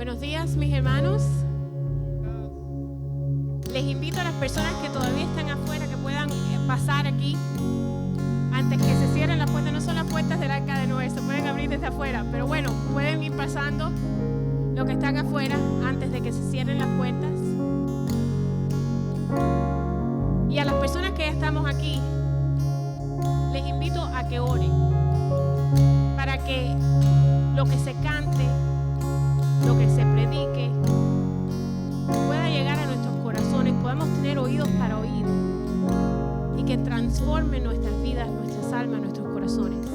Buenos días, mis hermanos. Les invito a las personas que todavía están afuera que puedan pasar aquí antes que se cierren las puertas. No son las puertas del Arca de Noé, se pueden abrir desde afuera, pero bueno, pueden ir pasando los que están afuera antes de que se cierren las puertas. Y a las personas que ya estamos aquí, les invito a que oren para que lo que se cante, lo que se predique, pueda llegar a nuestros corazones, podamos tener oídos para oír y que transforme nuestras vidas, nuestras almas, nuestros corazones,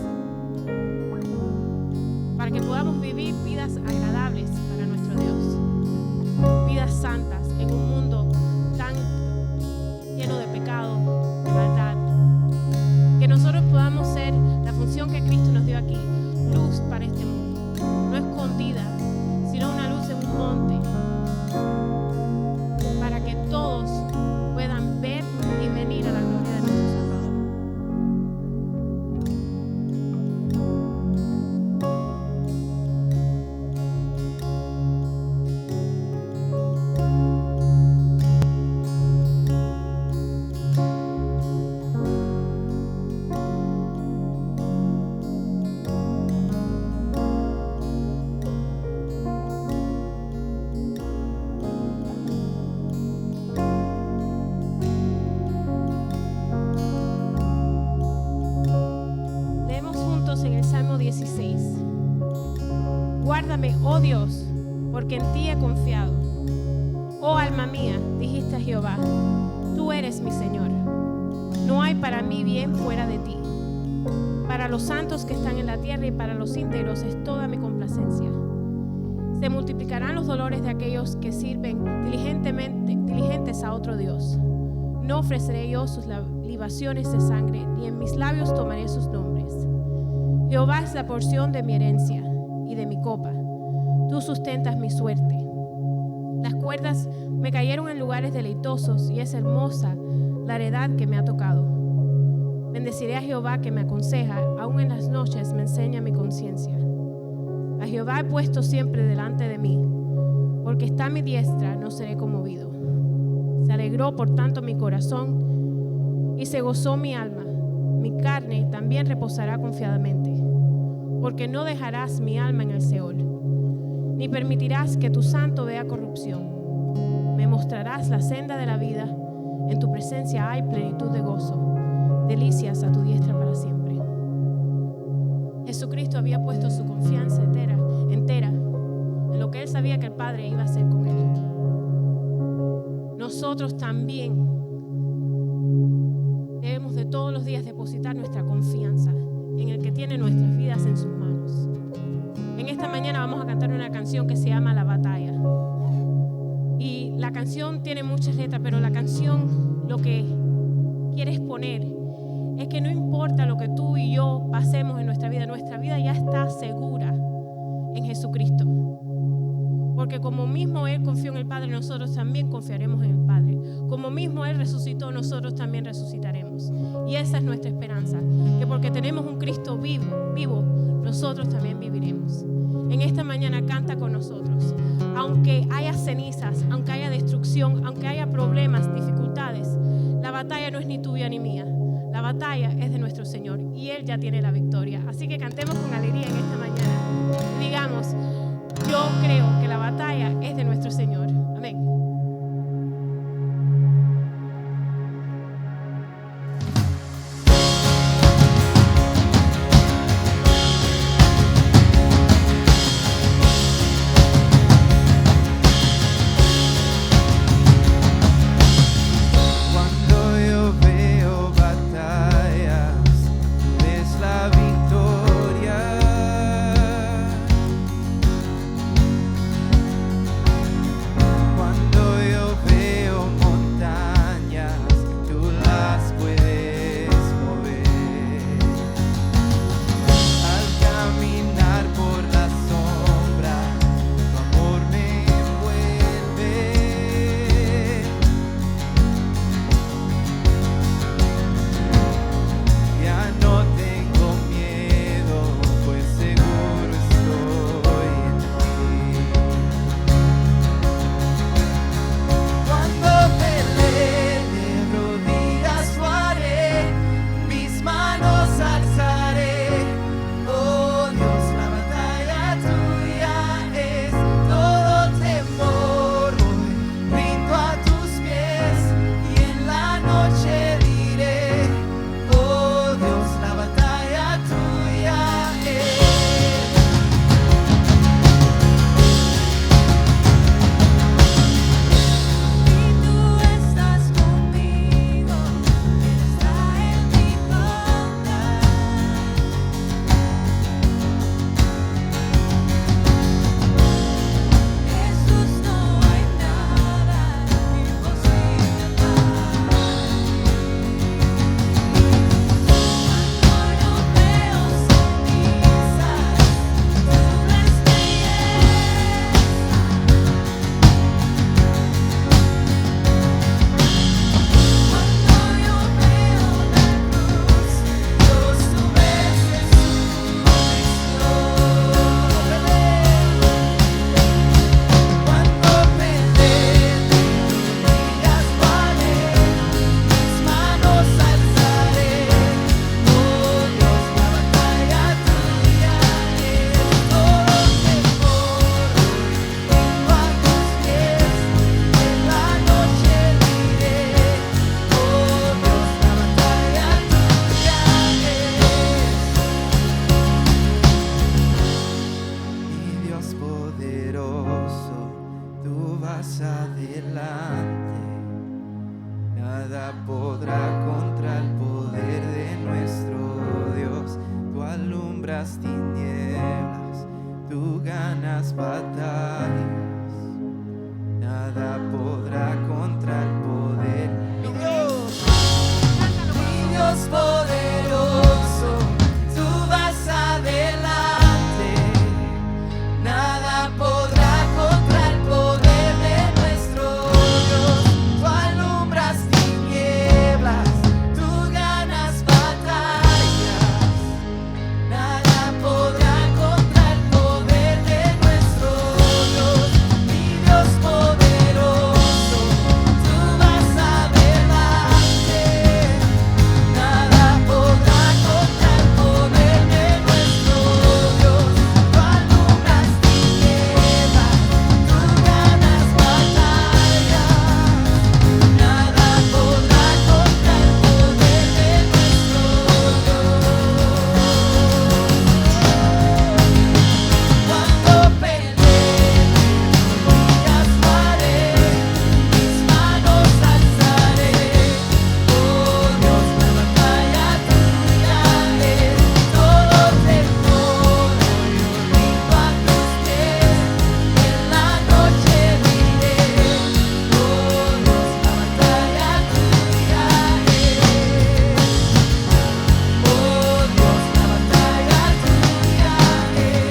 para que podamos vivir vidas agradables para nuestro Dios, vidas santas en un mundo tan lleno de pecado, de maldad, que nosotros podamos ser la función que Cristo nos dio aquí, luz para este mundo, no escondida, sino una luz en un monte, para que todos puedan ver y venir a la gloria de nuestro Salvador. Guárdame, oh Dios, porque en ti he confiado. Oh alma mía, dijiste a Jehová, tú eres mi Señor. No hay para mí bien fuera de ti. Para los santos que están en la tierra y para los íntegros es toda mi complacencia. Se multiplicarán los dolores de aquellos que sirven diligentes a otro Dios. No ofreceré yo sus libaciones de sangre, ni en mis labios tomaré sus nombres. Jehová es la porción de mi herencia y de mi copa. Tú sustentas mi suerte. Las cuerdas me cayeron en lugares deleitosos y es hermosa la heredad que me ha tocado. Bendeciré a Jehová que me aconseja, aún en las noches me enseña mi conciencia. A Jehová he puesto siempre delante de mí, porque está a mi diestra, no seré conmovido. Se alegró por tanto mi corazón y se gozó mi alma. Mi carne también reposará confiadamente, porque no dejarás mi alma en el Seol, ni permitirás que tu santo vea corrupción. Me mostrarás la senda de la vida, en tu presencia hay plenitud de gozo, delicias a tu diestra para siempre. Jesucristo había puesto su confianza entera en lo que él sabía que el Padre iba a hacer con él. Nosotros también debemos de todos los días depositar nuestra confianza en el que tiene nuestras vidas en sus manos. En esta mañana vamos a cantar una canción que se llama La Batalla. Y la canción tiene muchas letras, pero la canción lo que quiere exponer es que no importa lo que tú y yo pasemos en nuestra vida ya está segura en Jesucristo. Porque como mismo Él confió en el Padre, nosotros también confiaremos en el Padre. Como mismo Él resucitó, nosotros también resucitaremos. Y esa es nuestra esperanza, que porque tenemos un Cristo vivo, nosotros también viviremos. En esta mañana canta con nosotros. Aunque haya cenizas, aunque haya destrucción, aunque haya problemas, dificultades, la batalla no es ni tuya ni mía. La batalla es de nuestro Señor y Él ya tiene la victoria. Así que cantemos con alegría en esta mañana. Digamos, yo creo que la batalla es de nuestro Señor. Amén. poderoso, tú vas adelante. Nada podrá contra el poder de nuestro Dios. Tú alumbras tinieblas, tú ganas batallas. Nada podrá contra el poder. Mi Dios poderoso, tú vas adelante. Nada podrá contra el poder de nuestro Dios. Tú alumbras tinieblas, tú ganas batallas. Nada podrá contra el poder de nuestro Dios. Mi Dios poderoso, tú vas adelante. Nada podrá contra el poder de nuestro Dios. Tú alumbras tinieblas, tú ganas batallas. Nada podrá contra el poder de nuestro Dios. Cuando pelee, rodillas haré, mis manos alzaré. Oh Dios, la batalla tuya es. Todo temor yo rindo a tus pies. En la noche diré, oh Dios, la batalla tuya es. Oh Dios, la batalla tuya es.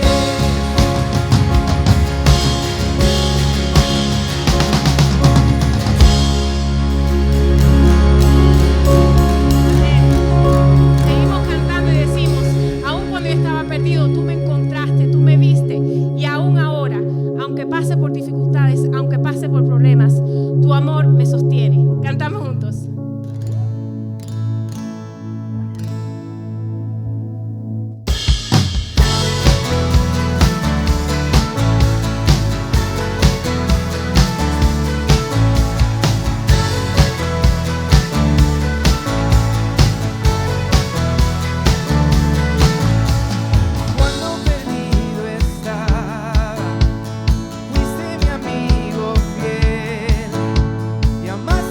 Seguimos cantando y decimos, aun cuando yo estaba perdido, tú me encontraste, tú me viste. Y aún ahora, aunque pase por dificultades, aunque pase por problemas, tu amor me sostiene. Cantamos juntos. Cuando perdido estaba, fuiste mi amigo fiel y amaste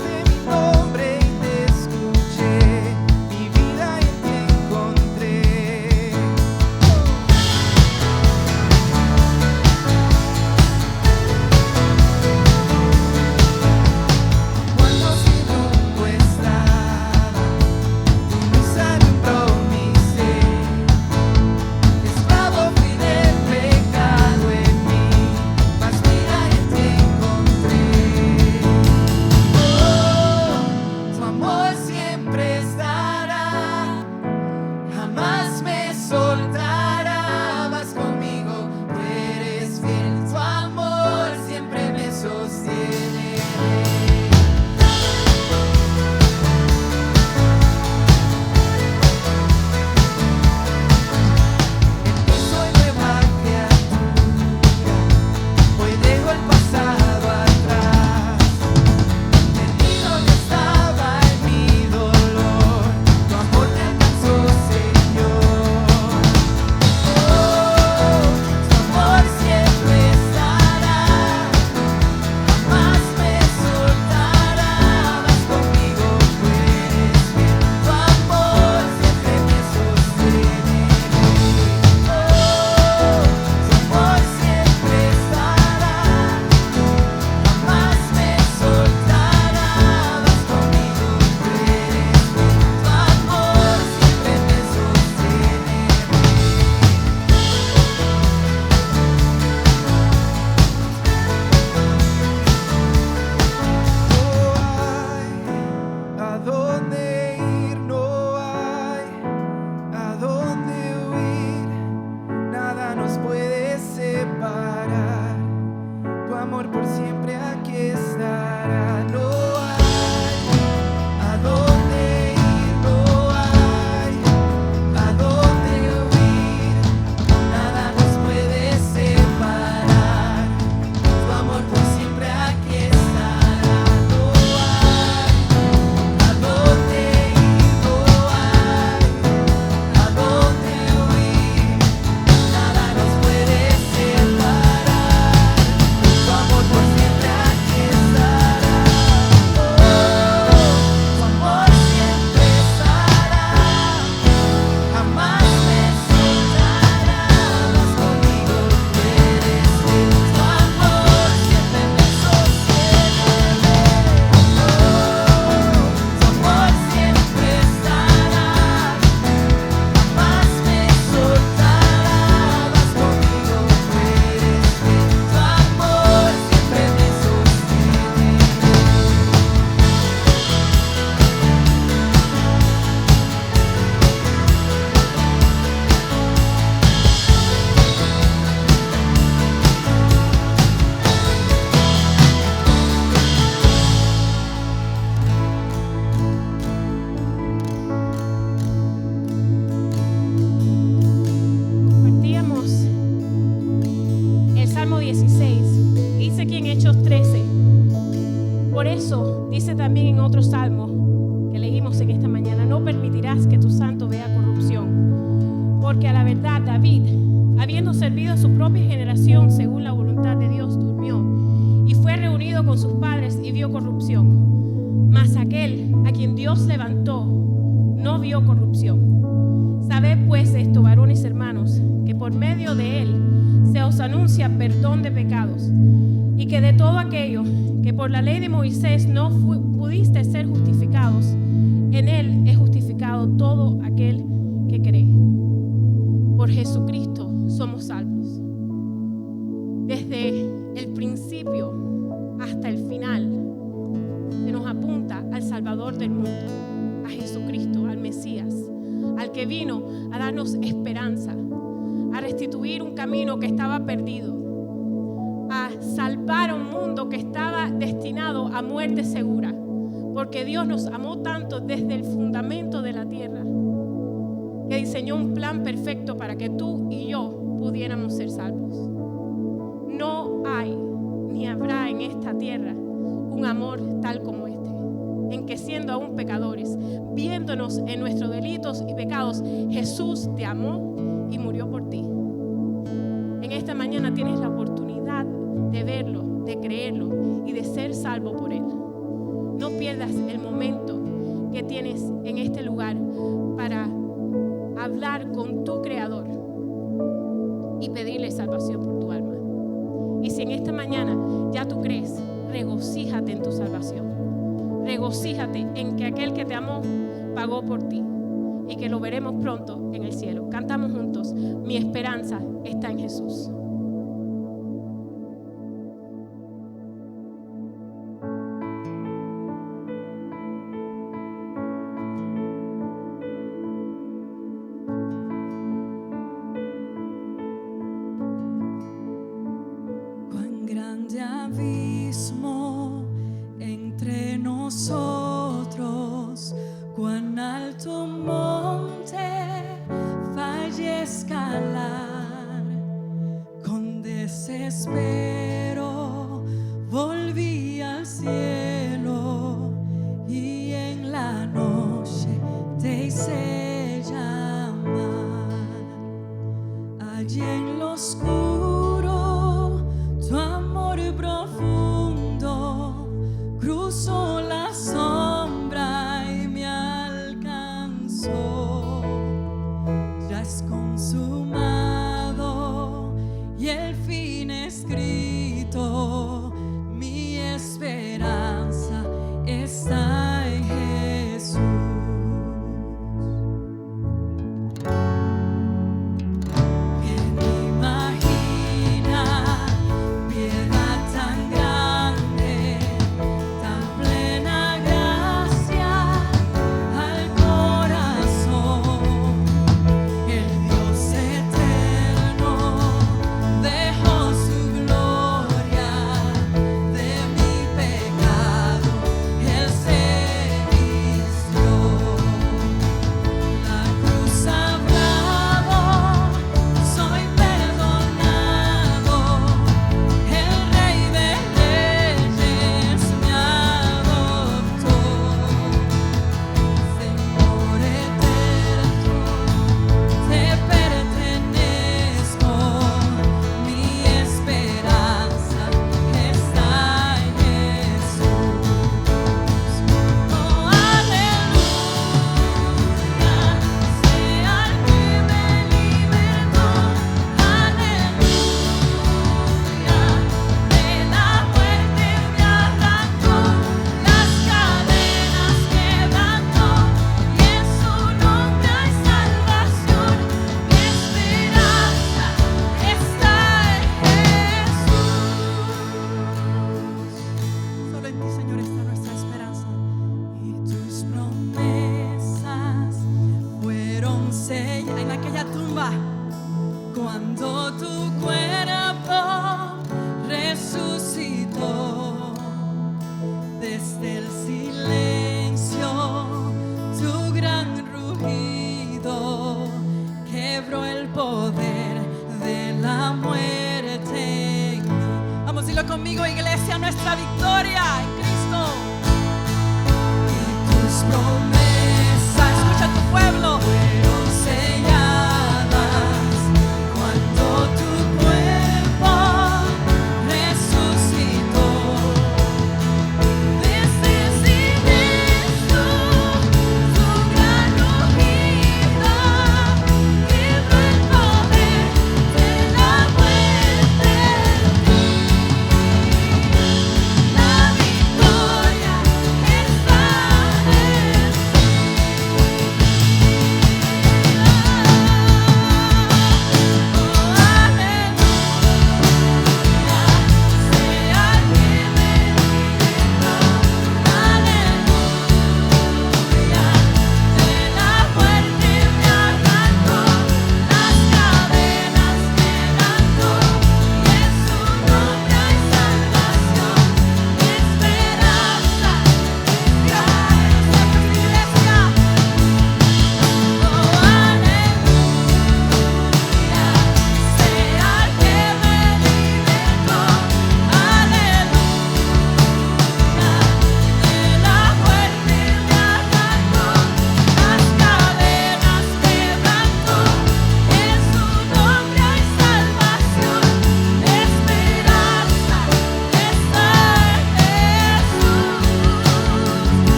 Hechos 13. Por eso dice también en otro salmo que leímos en esta mañana: no permitirás que tu santo vea corrupción. Porque a la verdad David, habiendo servido a su propia generación según la voluntad de Dios, durmió y fue reunido con sus padres y vio corrupción. Mas aquel a quien Dios levantó no vio corrupción. Sabed pues esto, varones hermanos, que por medio de él se os anuncia perdón de pecados, y que de todo aquello que por la ley de Moisés no pudiste ser justificados, en él es justificado todo aquel que cree. Por Jesucristo somos salvos. Desde el principio hasta el final se nos apunta al Salvador del mundo, a Jesucristo, al Mesías, al que vino a darnos esperanza, a restituir un camino que estaba perdido, a salvar a un mundo que estaba destinado a muerte segura, porque Dios nos amó tanto desde el fundamento de la tierra, que diseñó un plan perfecto para que tú y yo pudiéramos ser salvos. No hay ni habrá en esta tierra un amor tal como este, en que siendo aún pecadores, viéndonos en nuestros delitos y pecados, Jesús te amó y murió por ti. En esta mañana tienes la oportunidad de verlo, de creerlo y de ser salvo por Él. No pierdas el momento que tienes en este lugar para hablar con tu Creador y pedirle salvación por tu alma. Y si en esta mañana ya tú crees, regocíjate en tu salvación. Regocíjate en que aquel que te amó pagó por ti y que lo veremos pronto en el cielo. Cantamos juntos: mi esperanza está en Jesús. Cuán grande abismo entre nosotros, cuán alto monte falle escalar. Con desespero volví al cielo y en la noche te hice llamar. Allí en lo oscuro tu amor profundo cruzó la sombra y me alcanzó. Ya es consumado y el fin escrito, mi esperanza Dilo conmigo, iglesia, nuestra victoria en Cristo. Y tus promesas Escucha tu pueblo. fueron selladas cuando tu cuerpo resucitó. Desde el cimiento, su gran rugida quebró el poder de la muerte en ti. La victoria está en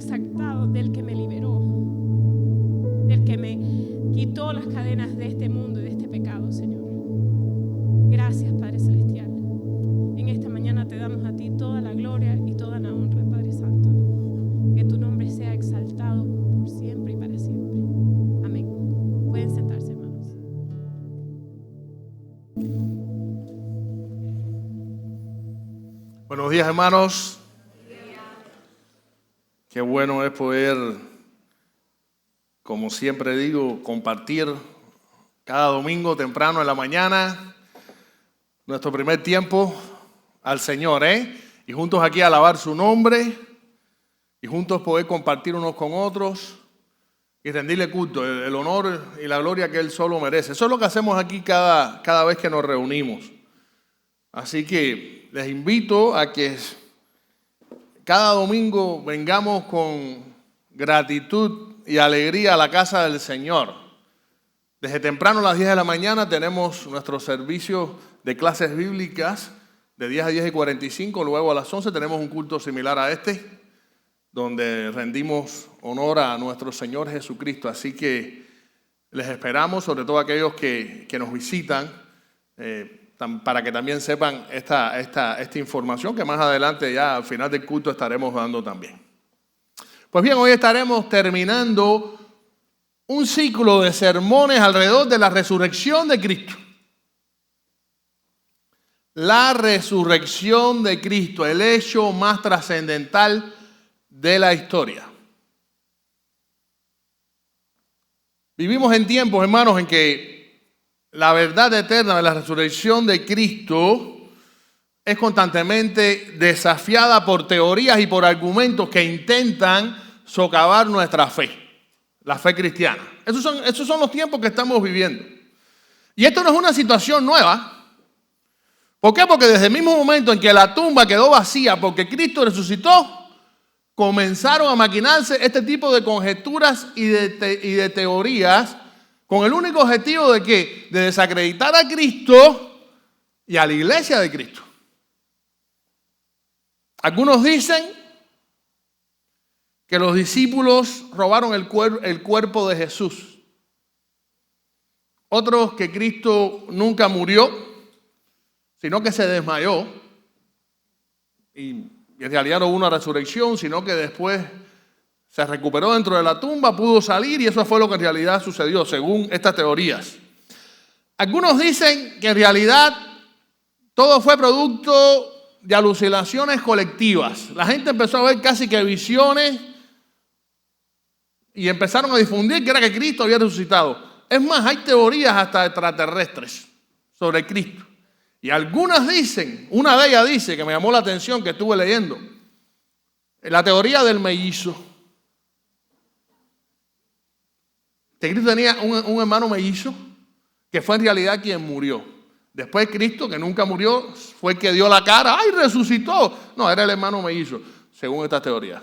exaltado del que me liberó, del que me quitó las cadenas de este mundo y de este pecado, Señor. Gracias, Padre Celestial. En esta mañana te damos a ti toda la gloria y toda la honra, Padre Santo. Que tu nombre sea exaltado por siempre y para siempre. Amén. Pueden sentarse, hermanos. Buenos días, hermanos. Qué bueno es poder, como siempre digo, compartir cada domingo temprano en la mañana nuestro primer tiempo al Señor, y juntos aquí alabar su nombre y juntos poder compartir unos con otros y rendirle culto, el honor y la gloria que Él solo merece. Eso es lo que hacemos aquí cada vez que nos reunimos. Así que les invito a que cada domingo vengamos con gratitud y alegría a la casa del Señor. Desde temprano a las 10 de la mañana tenemos nuestro servicio de clases bíblicas de 10 a 10 y 45. Luego a las 11 tenemos un culto similar a este, donde rendimos honor a nuestro Señor Jesucristo. Así que les esperamos, sobre todo aquellos que nos visitan, para que también sepan esta información que más adelante ya al final del culto estaremos dando también. Pues bien, hoy estaremos terminando un ciclo de sermones alrededor de la resurrección de Cristo. La resurrección de Cristo, el hecho más trascendental de la historia. Vivimos en tiempos, hermanos, en que la verdad eterna de la resurrección de Cristo es constantemente desafiada por teorías y por argumentos que intentan socavar nuestra fe, la fe cristiana. Esos son los tiempos que estamos viviendo. Y esto no es una situación nueva. ¿Por qué? Porque desde el mismo momento en que la tumba quedó vacía porque Cristo resucitó, comenzaron a maquinarse este tipo de conjeturas y de teorías con el único objetivo de ¿qué? De desacreditar a Cristo y a la iglesia de Cristo. Algunos dicen que los discípulos robaron el cuerpo de Jesús. Otros que Cristo nunca murió, sino que se desmayó. Y en realidad no hubo una resurrección, sino que después se recuperó dentro de la tumba, pudo salir y eso fue lo que en realidad sucedió, según estas teorías. Algunos dicen que en realidad todo fue producto de alucinaciones colectivas. La gente empezó a ver casi que visiones y empezaron a difundir que era que Cristo había resucitado. Es más, hay teorías hasta extraterrestres sobre Cristo. Y algunas dicen, una de ellas dice, que me llamó la atención, que estuve leyendo, la teoría del mellizo. Que Cristo tenía un hermano mellizo que fue en realidad quien murió. Después Cristo, que nunca murió, fue el que dio la cara. ¡Ay, resucitó! No, era el hermano mellizo, según esta teoría.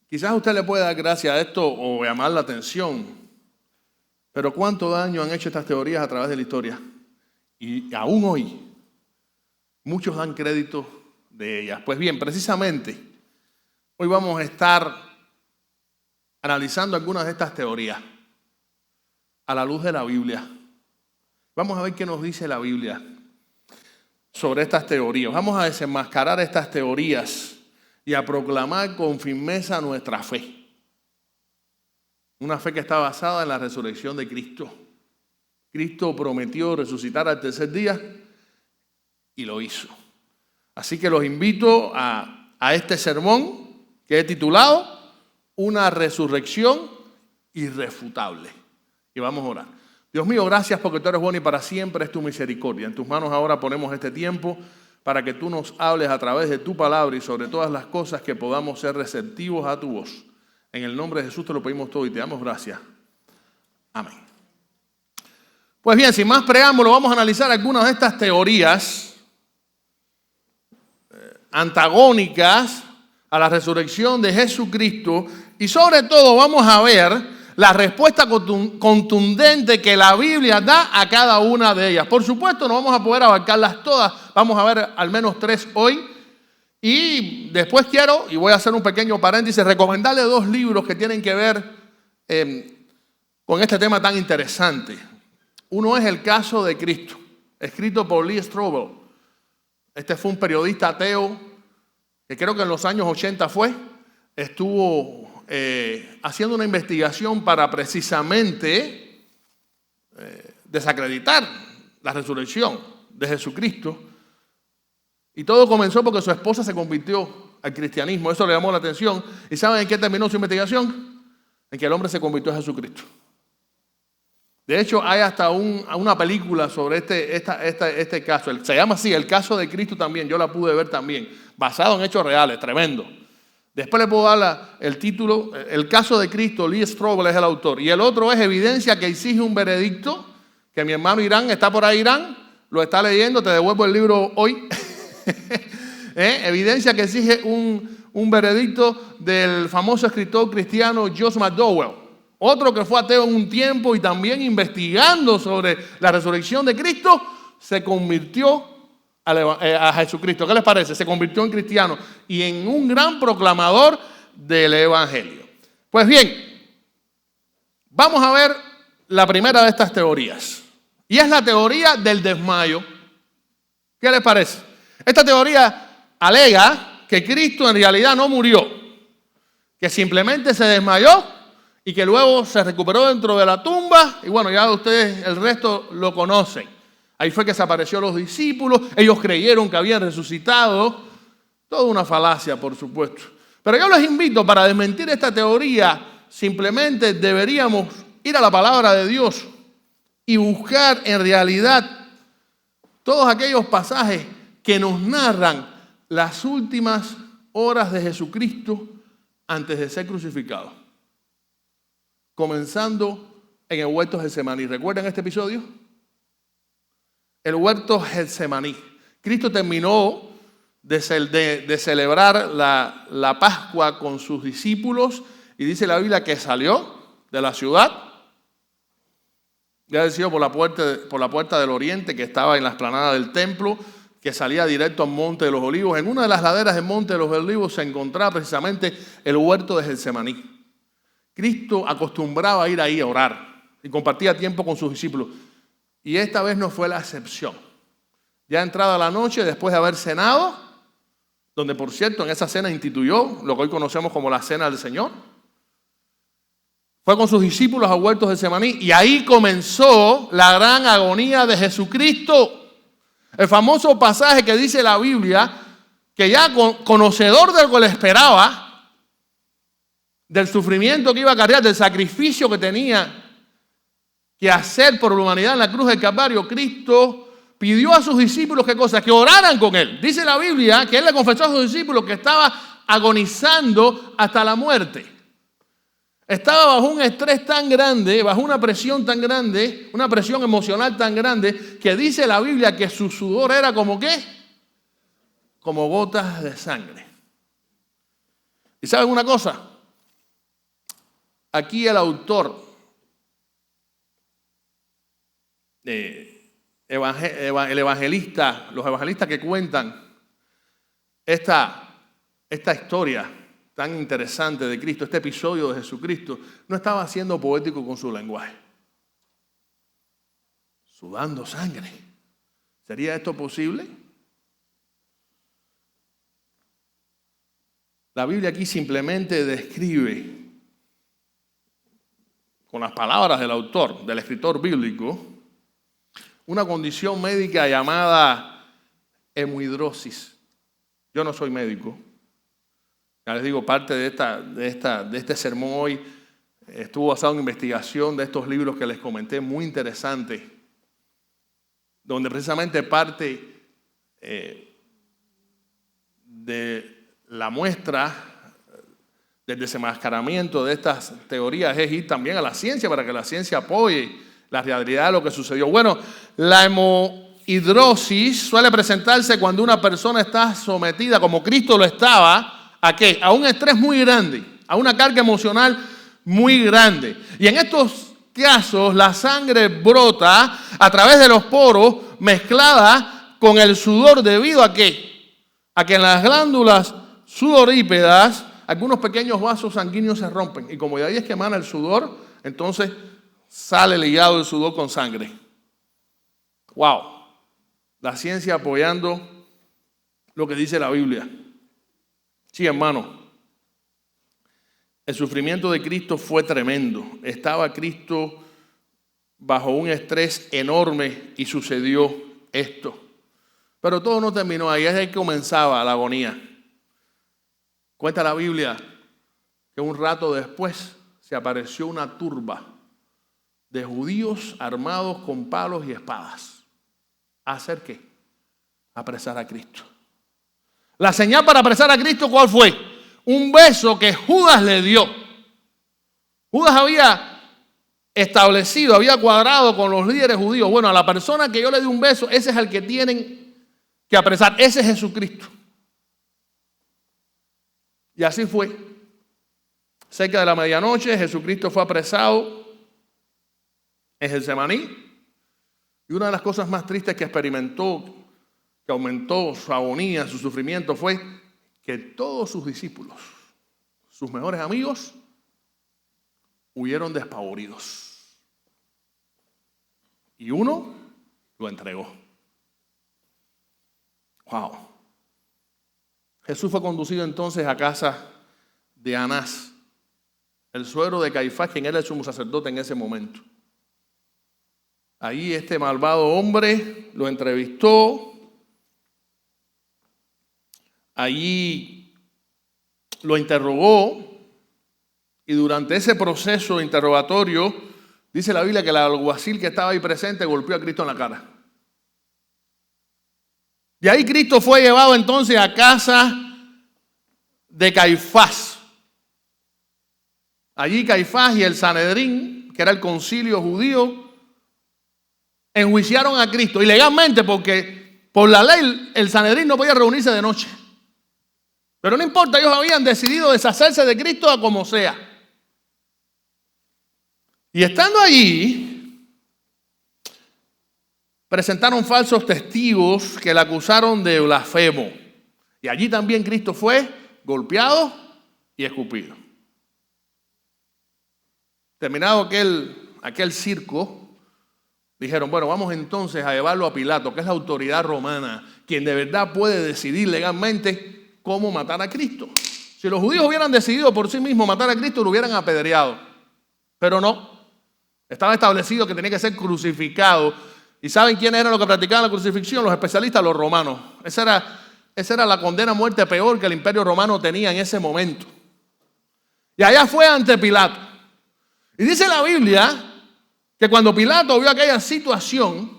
Quizás usted le pueda dar gracias a esto o llamar la atención, pero ¿cuánto daño han hecho estas teorías a través de la historia? Y aún hoy, muchos dan crédito de ellas. Pues bien, precisamente, hoy vamos a estar analizando algunas de estas teorías a la luz de la Biblia. Vamos a ver qué nos dice la Biblia sobre estas teorías. Vamos a desenmascarar estas teorías y a proclamar con firmeza nuestra fe. Una fe que está basada en la resurrección de Cristo. Cristo prometió resucitar al tercer día y lo hizo. Así que los invito a este sermón que he titulado Una resurrección irrefutable. Y vamos a orar. Dios mío, gracias porque tú eres bueno y para siempre es tu misericordia. En tus manos ahora ponemos este tiempo para que tú nos hables a través de tu palabra y sobre todas las cosas que podamos ser receptivos a tu voz. En el nombre de Jesús te lo pedimos todo y te damos gracias. Amén. Pues bien, sin más preámbulo, vamos a analizar algunas de estas teorías antagónicas a la resurrección de Jesucristo y sobre todo vamos a ver la respuesta contundente que la Biblia da a cada una de ellas. Por supuesto, no vamos a poder abarcarlas todas, vamos a ver al menos 3 hoy. Y después quiero, y voy a hacer un pequeño paréntesis, recomendarle 2 libros que tienen que ver con este tema tan interesante. Uno es El caso de Cristo, escrito por Lee Strobel. Este fue un periodista ateo que creo que en los años 80 estuvo haciendo una investigación para precisamente desacreditar la resurrección de Jesucristo. Y todo comenzó porque su esposa se convirtió al cristianismo. Eso le llamó la atención. ¿Y saben en qué terminó su investigación? En que el hombre se convirtió a Jesucristo. De hecho, hay hasta una película sobre este caso. Se llama así, El caso de Cristo también. Yo la pude ver también. Basado en hechos reales, tremendo. Después le puedo dar el título, El caso de Cristo, Lee Strobel es el autor. Y el otro es Evidencia que exige un veredicto, que mi hermano Irán, está por ahí Irán, lo está leyendo, te devuelvo el libro hoy. Evidencia que exige un veredicto del famoso escritor cristiano Josh McDowell. Otro que fue ateo en un tiempo y también investigando sobre la resurrección de Cristo, se convirtió a Jesucristo. ¿Qué les parece? Se convirtió en cristiano y en un gran proclamador del evangelio. Pues bien, vamos a ver la primera de estas teorías. Y es la teoría del desmayo. ¿Qué les parece? Esta teoría alega que Cristo en realidad no murió, que simplemente se desmayó y que luego se recuperó dentro de la tumba. Y bueno, ya ustedes el resto lo conocen. Ahí fue que se apareció a los discípulos, ellos creyeron que habían resucitado. Toda una falacia, por supuesto. Pero yo les invito, para desmentir esta teoría, simplemente deberíamos ir a la palabra de Dios y buscar en realidad todos aquellos pasajes que nos narran las últimas horas de Jesucristo antes de ser crucificado. Comenzando en el huerto de Getsemaní. ¿Recuerdan este episodio? El huerto Getsemaní. Cristo terminó de celebrar la Pascua con sus discípulos y dice la Biblia que salió de la ciudad, ya decía por la puerta del oriente que estaba en la explanada del templo, que salía directo al Monte de los Olivos. En una de las laderas del Monte de los Olivos se encontraba precisamente el huerto de Getsemaní. Cristo acostumbraba a ir ahí a orar y compartía tiempo con sus discípulos. Y esta vez no fue la excepción. Ya entrada la noche, después de haber cenado, donde por cierto en esa cena instituyó lo que hoy conocemos como la Cena del Señor, fue con sus discípulos al huerto de Getsemaní y ahí comenzó la gran agonía de Jesucristo. El famoso pasaje que dice la Biblia, que ya conocedor de lo que le esperaba, del sufrimiento que iba a cargar, del sacrificio que tenía que hacer por la humanidad en la cruz del Calvario, Cristo pidió a sus discípulos ¿qué cosa? Que oraran con él. Dice la Biblia que él le confesó a sus discípulos que estaba agonizando hasta la muerte. Estaba bajo un estrés tan grande, bajo una presión tan grande, una presión emocional tan grande, que dice la Biblia que su sudor era como ¿qué? Como gotas de sangre. ¿Y saben una cosa? Aquí el autor, el evangelista, los evangelistas que cuentan esta historia tan interesante de Cristo, este episodio de Jesucristo, no estaba siendo poético con su lenguaje. Sudando sangre. ¿Sería esto posible? La Biblia aquí simplemente describe, con las palabras del autor, del escritor bíblico, una condición médica llamada hemorroides. Yo no soy médico. Ya les digo, parte de este sermón hoy estuvo basado en investigación de estos libros que les comenté, muy interesante, donde precisamente parte de la muestra del desenmascaramiento de estas teorías es ir también a la ciencia para que la ciencia apoye la realidad de lo que sucedió. Bueno, la hemorroides suele presentarse cuando una persona está sometida, como Cristo lo estaba, ¿a qué? A un estrés muy grande, a una carga emocional muy grande. Y en estos casos la sangre brota a través de los poros mezclada con el sudor debido a ¿qué? A que en las glándulas sudorípedas algunos pequeños vasos sanguíneos se rompen. Y como de ahí es que emana el sudor, entonces sale ligado el sudor con sangre. ¡Wow! La ciencia apoyando lo que dice la Biblia. Sí, hermano, el sufrimiento de Cristo fue tremendo. Estaba Cristo bajo un estrés enorme y sucedió esto. Pero todo no terminó ahí, es ahí que comenzaba la agonía. Cuenta la Biblia que un rato después se apareció una turba de judíos armados con palos y espadas. ¿A hacer qué? A apresar a Cristo. La señal para apresar a Cristo, ¿cuál fue? Un beso que Judas le dio. Judas había establecido, había cuadrado con los líderes judíos. Bueno, a la persona que yo le di un beso, ese es el que tienen que apresar. Ese es Jesucristo. Y así fue. Cerca de la medianoche, Jesucristo fue apresado en Getsemaní. Y una de las cosas más tristes que experimentó, que aumentó su agonía, su sufrimiento, fue que todos sus discípulos, sus mejores amigos, huyeron despavoridos. Y uno lo entregó. Wow. Jesús fue conducido entonces a casa de Anás, el suegro de Caifás, quien era el sumo sacerdote en ese momento. Ahí este malvado hombre lo entrevistó. Allí lo interrogó y durante ese proceso de interrogatorio dice la Biblia que el alguacil que estaba ahí presente golpeó a Cristo en la cara. Y ahí Cristo fue llevado entonces a casa de Caifás. Allí Caifás y el Sanedrín, que era el concilio judío, enjuiciaron a Cristo ilegalmente porque por la ley el Sanedrín no podía reunirse de noche. Pero no importa, ellos habían decidido deshacerse de Cristo a como sea. Y estando allí, presentaron falsos testigos que le acusaron de blasfemo. Y allí también Cristo fue golpeado y escupido. Terminado aquel circo, dijeron, bueno, vamos entonces a llevarlo a Pilato, que es la autoridad romana, quien de verdad puede decidir legalmente cómo matar a Cristo. Si los judíos hubieran decidido por sí mismos matar a Cristo, lo hubieran apedreado. Pero no. Estaba establecido que tenía que ser crucificado. ¿Y saben quiénes eran los que practicaban la crucifixión? Los especialistas, los romanos. Esa era la condena a muerte peor que el imperio romano tenía en ese momento. Y allá fue ante Pilato. Y dice la Biblia que cuando Pilato vio aquella situación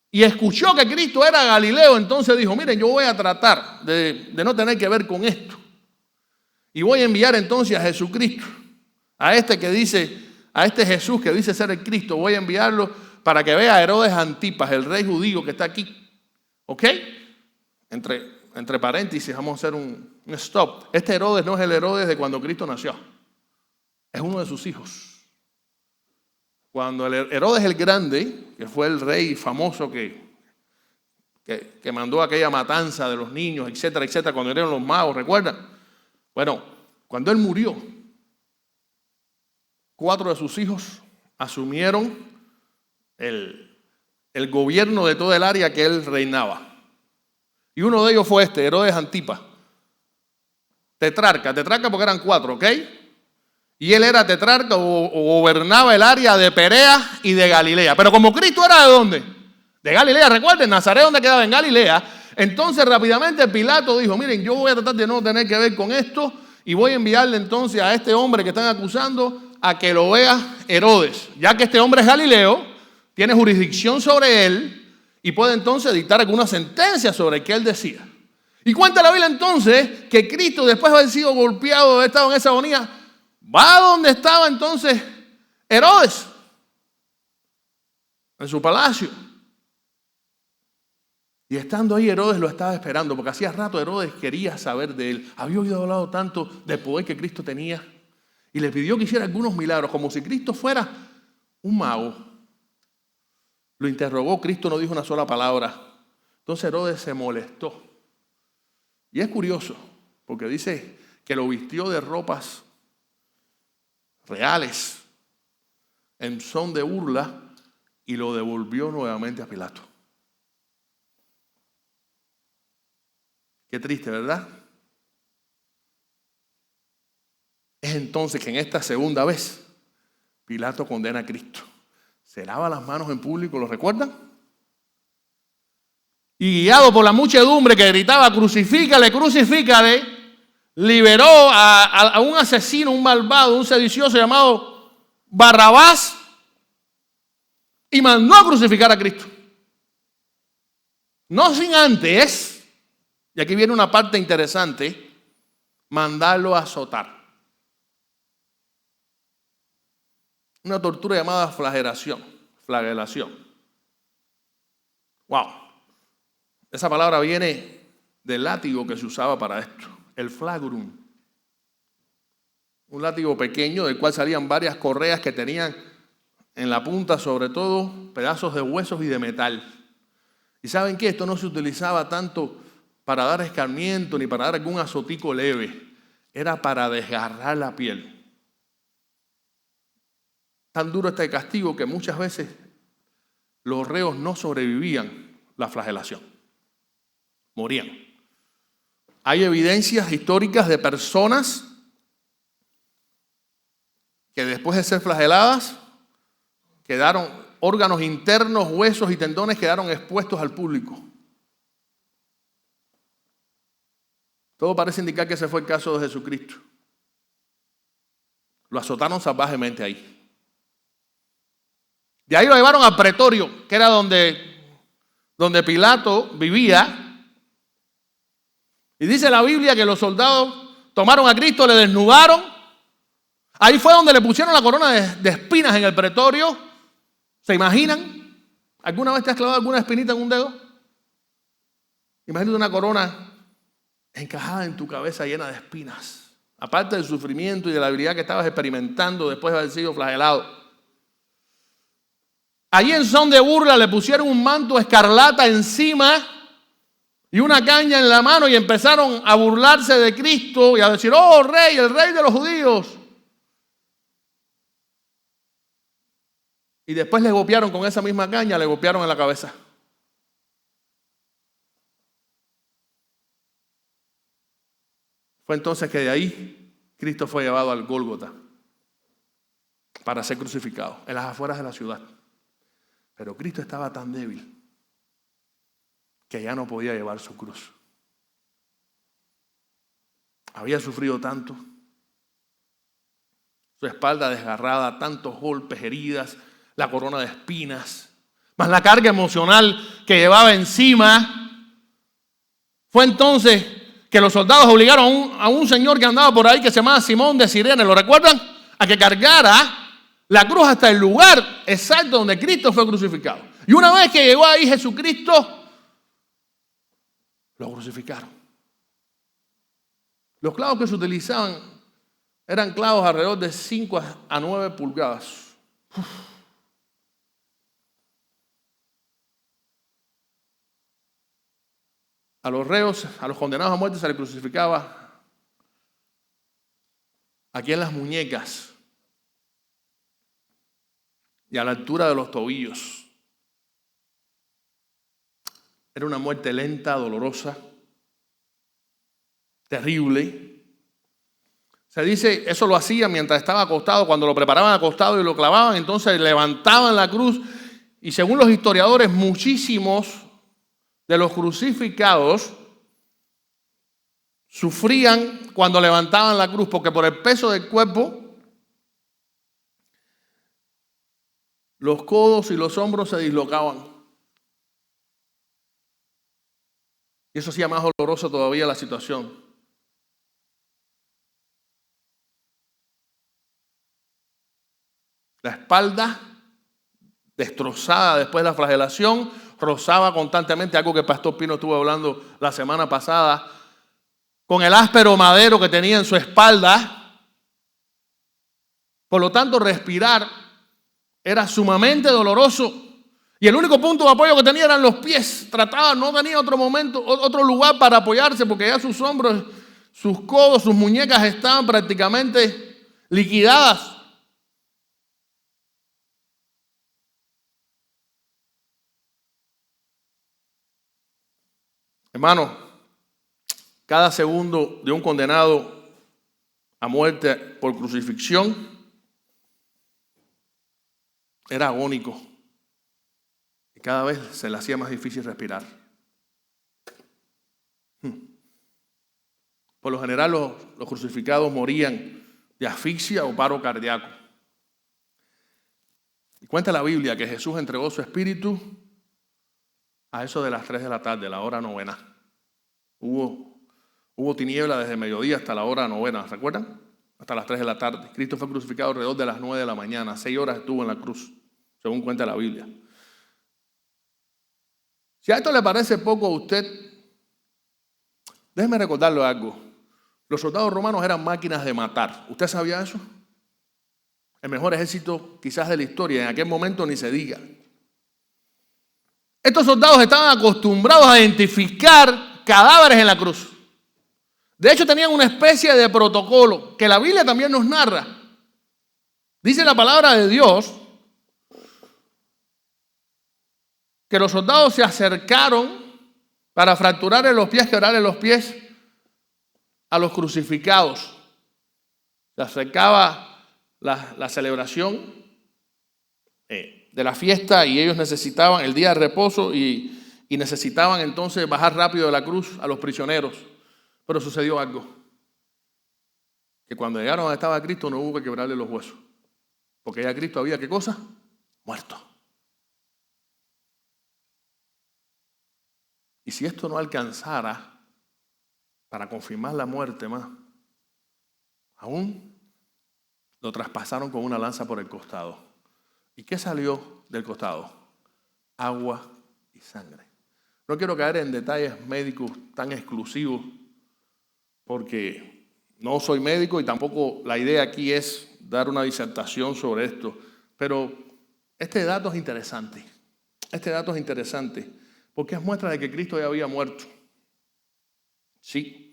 y escuchó que Cristo era Galileo, entonces dijo, miren, yo voy a tratar de no tener que ver con esto. Y voy a enviar entonces a Jesucristo, a este Jesús que dice ser el Cristo, voy a enviarlo para que vea a Herodes Antipas, el rey judío que está aquí. ¿Ok? Entre paréntesis, vamos a hacer un stop. Este Herodes no es el Herodes de cuando Cristo nació. Es uno de sus hijos. Cuando Herodes el Grande, que fue el rey famoso que mandó aquella matanza de los niños, etcétera, etcétera, cuando eran los magos, ¿recuerdan? Bueno, cuando él murió, 4 de sus hijos asumieron el gobierno de toda el área que él reinaba. Y uno de ellos fue Herodes Antipas. Tetrarca porque eran 4, ¿ok? Y él era tetrarca o gobernaba el área de Perea y de Galilea. Pero como Cristo era ¿de dónde? De Galilea, recuerden, Nazaret donde quedaba en Galilea. Entonces rápidamente Pilato dijo, miren, yo voy a tratar de no tener que ver con esto y voy a enviarle entonces a este hombre que están acusando a que lo vea Herodes. Ya que este hombre es Galileo, tiene jurisdicción sobre él y puede entonces dictar alguna sentencia sobre el que él decida. Y cuenta la Biblia entonces que Cristo, después de haber sido golpeado, de haber estado en esa agonía, va donde estaba entonces Herodes, en su palacio. Y estando ahí, Herodes lo estaba esperando, porque hacía rato Herodes quería saber de él. Había oído hablar tanto del poder que Cristo tenía. Y le pidió que hiciera algunos milagros, como si Cristo fuera un mago. Lo interrogó, Cristo no dijo una sola palabra. Entonces Herodes se molestó. Y es curioso, porque dice que lo vistió de ropas reales, en son de burla, y lo devolvió nuevamente a Pilato. Qué triste, ¿verdad? Es entonces que en esta segunda vez Pilato condena a Cristo. Se lava las manos en público, ¿lo recuerdan? Y guiado por la muchedumbre que gritaba, crucifícale, crucifícale, liberó a un asesino, un malvado, un sedicioso llamado Barrabás y mandó a crucificar a Cristo. No sin antes, y aquí viene una parte interesante, mandarlo a azotar. Una tortura llamada flagelación. Wow. Esa palabra viene del látigo que se usaba para esto, el flagrum. Un látigo pequeño del cual salían varias correas que tenían en la punta sobre todo pedazos de huesos y de metal. ¿Y saben qué? Esto no se utilizaba tanto para dar escarmiento ni para dar algún azotico leve. Era para desgarrar la piel. Tan duro este castigo que muchas veces los reos no sobrevivían la flagelación. Morían. Hay evidencias históricas de personas que después de ser flageladas quedaron órganos internos, huesos y tendones quedaron expuestos al público. Todo parece indicar que ese fue el caso de Jesucristo. Lo azotaron salvajemente ahí. De ahí lo llevaron al pretorio, que era donde Pilato vivía. Y dice la Biblia que los soldados tomaron a Cristo, le desnudaron. Ahí fue donde le pusieron la corona de espinas en el pretorio. ¿Se imaginan? ¿Alguna vez te has clavado alguna espinita en un dedo? Imagínate una corona encajada en tu cabeza llena de espinas. Aparte del sufrimiento y de la habilidad que estabas experimentando después de haber sido flagelado. Allí en son de burla le pusieron un manto escarlata encima y una caña en la mano y empezaron a burlarse de Cristo y a decir, oh rey, el rey de los judíos. Y después le golpearon con esa misma caña, le golpearon en la cabeza. Fue entonces que de ahí Cristo fue llevado al Gólgota para ser crucificado en las afueras de la ciudad. Pero Cristo estaba tan débil que ya no podía llevar su cruz. Había sufrido tanto, su espalda desgarrada, tantos golpes, heridas, la corona de espinas, más la carga emocional que llevaba encima. Fue entonces que los soldados obligaron a un señor que andaba por ahí que se llamaba Simón de Cirene, ¿lo recuerdan? A que cargara la cruz hasta el lugar exacto donde Cristo fue crucificado. Y una vez que llegó ahí Jesucristo, lo crucificaron. Los clavos que se utilizaban eran clavos alrededor de 5 a 9 pulgadas. A los reos, a los condenados a muerte se les crucificaba aquí en las muñecas y a la altura de los tobillos. Era una muerte lenta, dolorosa, terrible. Se dice, eso lo hacía mientras estaba acostado, cuando lo preparaban acostado y lo clavaban, entonces levantaban la cruz y según los historiadores, muchísimos de los crucificados sufrían cuando levantaban la cruz porque por el peso del cuerpo los codos y los hombros se dislocaban. Y eso hacía más dolorosa todavía la situación. La espalda destrozada después de la flagelación, rozaba constantemente, algo que el pastor Pino estuvo hablando la semana pasada, con el áspero madero que tenía en su espalda. Por lo tanto, respirar era sumamente doloroso. Y el único punto de apoyo que tenía eran los pies. No tenía otro lugar para apoyarse, porque ya sus hombros, sus codos, sus muñecas estaban prácticamente liquidadas. Hermano, cada segundo de un condenado a muerte por crucifixión era agónico y cada vez se le hacía más difícil respirar. Por lo general los crucificados morían de asfixia o paro cardíaco. Y cuenta la Biblia que Jesús entregó su espíritu a eso de las 3 de la tarde, la hora novena. Hubo tiniebla desde mediodía hasta la hora novena, ¿recuerdan? Hasta las 3 de la tarde. Cristo fue crucificado alrededor de las 9 de la mañana. 6 horas estuvo en la cruz, según cuenta la Biblia. Si a esto le parece poco a usted, déjeme recordarle algo. Los soldados romanos eran máquinas de matar. ¿Usted sabía eso? El mejor ejército quizás de la historia. En aquel momento ni se diga. Estos soldados estaban acostumbrados a identificar cadáveres en la cruz. De hecho, tenían una especie de protocolo que la Biblia también nos narra. Dice la palabra de Dios que los soldados se acercaron para fracturarle los pies, quebrarle los pies a los crucificados. Se acercaba la celebración de la fiesta y ellos necesitaban el día de reposo y necesitaban entonces bajar rápido de la cruz a los prisioneros. Pero sucedió algo, que cuando llegaron a donde estaba Cristo no hubo que quebrarle los huesos, porque ya Cristo había, ¿qué cosa? Muerto. Y si esto no alcanzara para confirmar la muerte más, aún lo traspasaron con una lanza por el costado. ¿Y qué salió del costado? Agua y sangre. No quiero caer en detalles médicos tan exclusivos, porque no soy médico y tampoco la idea aquí es dar una disertación sobre esto, pero Este dato es interesante. Este dato es interesante porque es muestra de que Cristo ya había muerto. Sí.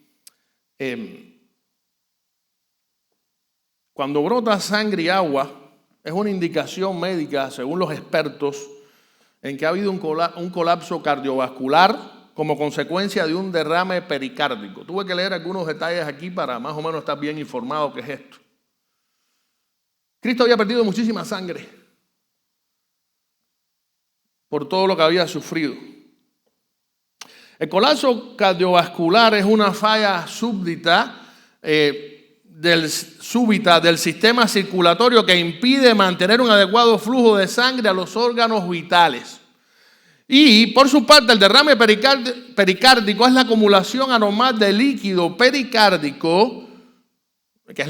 Cuando brota sangre y agua, es una indicación médica, según los expertos, en que ha habido un colapso cardiovascular como consecuencia de un derrame pericárdico. Tuve que leer algunos detalles aquí para más o menos estar bien informado qué es esto. Cristo había perdido muchísima sangre por todo lo que había sufrido. El colapso cardiovascular es una falla súbita del sistema circulatorio que impide mantener un adecuado flujo de sangre a los órganos vitales. Y por su parte, el derrame pericárdico es la acumulación anormal de líquido pericárdico, que es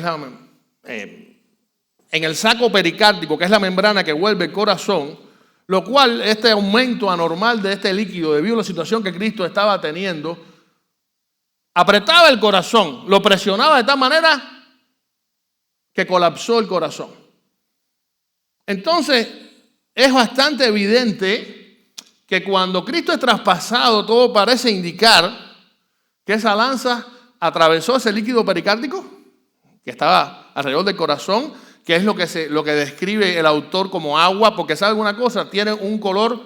en el saco pericárdico, que es la membrana que vuelve el corazón, lo cual este aumento anormal de este líquido, debido a la situación que Cristo estaba teniendo, apretaba el corazón, lo presionaba de tal manera que colapsó el corazón. Entonces, es bastante evidente que cuando Cristo es traspasado, todo parece indicar que esa lanza atravesó ese líquido pericárdico que estaba alrededor del corazón, que es lo que describe el autor como agua, porque sabe alguna cosa, tiene un color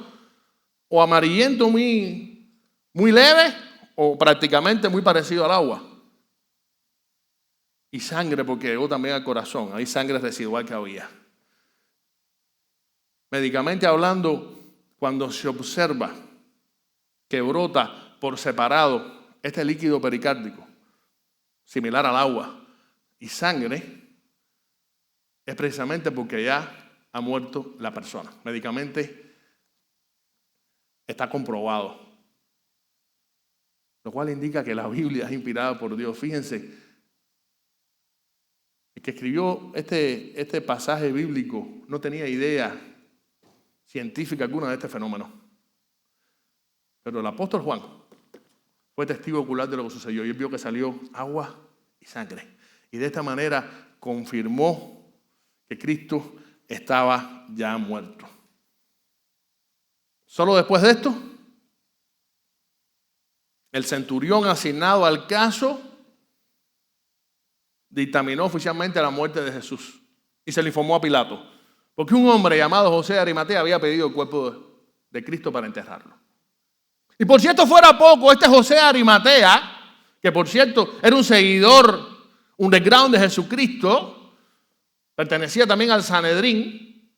o amarillento muy leve o prácticamente muy parecido al agua. Y sangre, porque llegó también al corazón, hay sangre residual que había. Médicamente hablando, cuando se observa que brota por separado este líquido pericárdico, similar al agua, y sangre, es precisamente porque ya ha muerto la persona. Médicamente está comprobado. Lo cual indica que la Biblia es inspirada por Dios. Fíjense, el que escribió este pasaje bíblico no tenía idea científica alguna de este fenómeno. Pero el apóstol Juan fue testigo ocular de lo que sucedió y él vio que salió agua y sangre. Y de esta manera confirmó que Cristo estaba ya muerto. Solo después de esto, el centurión asignado al caso dictaminó oficialmente la muerte de Jesús y se le informó a Pilato, porque un hombre llamado José de Arimatea había pedido el cuerpo de Cristo para enterrarlo. Y por cierto fuera poco, este José de Arimatea, que por cierto era un seguidor underground de Jesucristo, pertenecía también al Sanedrín,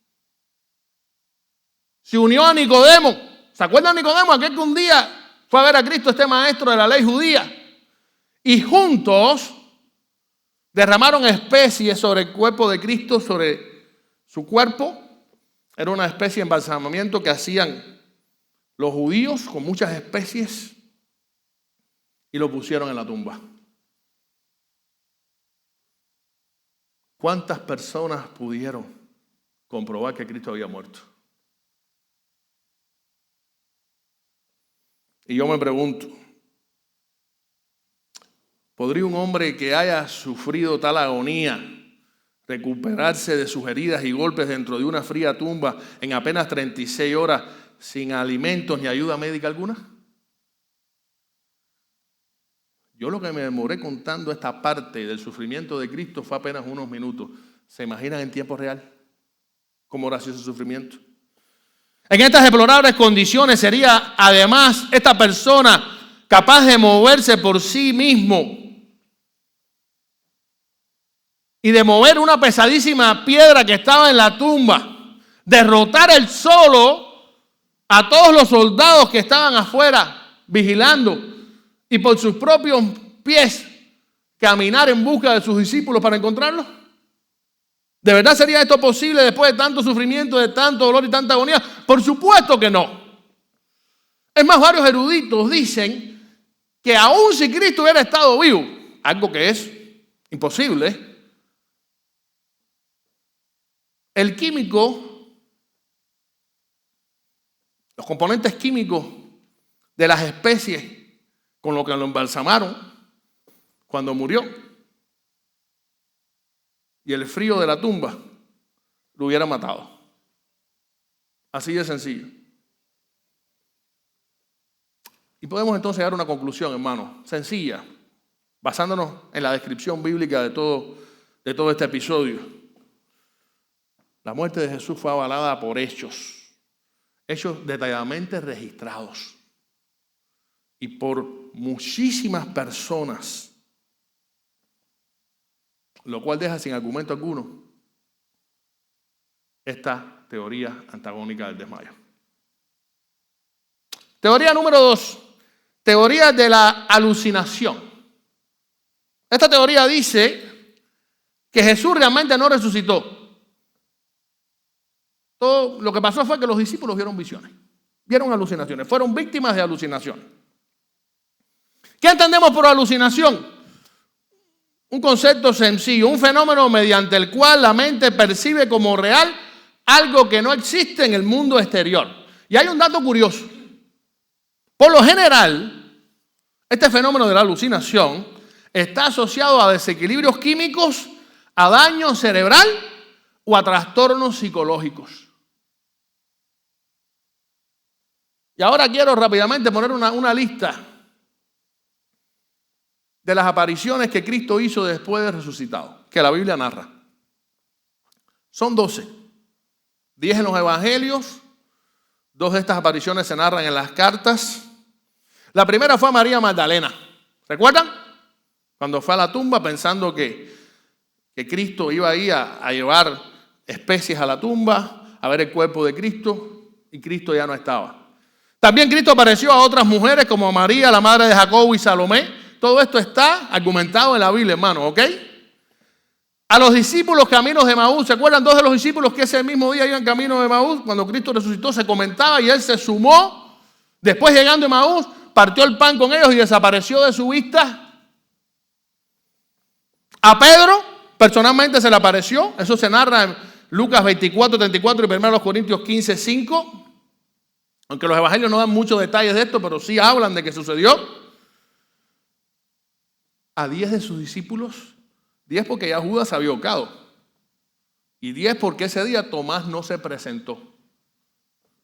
se unió a Nicodemo. ¿Se acuerdan de Nicodemo? Aquel que un día fue a ver a Cristo, este maestro de la ley judía. Y juntos derramaron especies sobre el cuerpo de Cristo, sobre su cuerpo. Era una especie de embalsamamiento que hacían los judíos con muchas especies y lo pusieron en la tumba. ¿Cuántas personas pudieron comprobar que Cristo había muerto? Y yo me pregunto, ¿podría un hombre que haya sufrido tal agonía recuperarse de sus heridas y golpes dentro de una fría tumba en apenas 36 horas sin alimentos ni ayuda médica alguna? Yo lo que me demoré contando esta parte del sufrimiento de Cristo fue apenas unos minutos. ¿Se imaginan en tiempo real cómo era ese sufrimiento? En estas deplorables condiciones sería además esta persona capaz de moverse por sí mismo y de mover una pesadísima piedra que estaba en la tumba, derrotar él solo a todos los soldados que estaban afuera vigilando y por sus propios pies caminar en busca de sus discípulos para encontrarlos. ¿De verdad sería esto posible después de tanto sufrimiento, de tanto dolor y tanta agonía? Por supuesto que no. Es más, varios eruditos dicen que aun si Cristo hubiera estado vivo, algo que es imposible, el químico, los componentes químicos de las especies con lo que lo embalsamaron cuando murió y el frío de la tumba lo hubiera matado. Así de sencillo. Y podemos entonces llegar a una conclusión, hermano, sencilla, basándonos en la descripción bíblica de todo este episodio. La muerte de Jesús fue avalada por hechos detalladamente registrados y por muchísimas personas, lo cual deja sin argumento alguno esta teoría antagónica del desmayo. Teoría número 2, teoría de la alucinación. Esta teoría dice que Jesús realmente no resucitó. Todo lo que pasó fue que los discípulos vieron visiones, vieron alucinaciones, fueron víctimas de alucinaciones. ¿Qué entendemos por alucinación? Un concepto sencillo, un fenómeno mediante el cual la mente percibe como real algo que no existe en el mundo exterior. Y hay un dato curioso. Por lo general, este fenómeno de la alucinación está asociado a desequilibrios químicos, a daño cerebral o a trastornos psicológicos. Y ahora quiero rápidamente poner una lista de las apariciones que Cristo hizo después de resucitado, que la Biblia narra. Son 12. 10 en los evangelios, 2 de estas apariciones se narran en las cartas. La primera fue a María Magdalena. ¿Recuerdan? Cuando fue a la tumba pensando que Cristo iba ahí a llevar especies a la tumba, a ver el cuerpo de Cristo, y Cristo ya no estaba. También Cristo apareció a otras mujeres como a María, la madre de Jacobo y Salomé. Todo esto está argumentado en la Biblia, hermano, ¿ok? A los discípulos caminos de Emaús, ¿se acuerdan? 2 de los discípulos que ese mismo día iban camino de Emaús, cuando Cristo resucitó se comentaba y él se sumó. Después llegando a Emaús, partió el pan con ellos y desapareció de su vista. A Pedro, personalmente se le apareció, eso se narra en Lucas 24, 34 y 1 Corintios 15, 5. Aunque los evangelios no dan muchos detalles de esto, pero sí hablan de que sucedió. A 10 de sus discípulos, 10 porque ya Judas se había ahorcado, y 10 porque ese día Tomás no se presentó.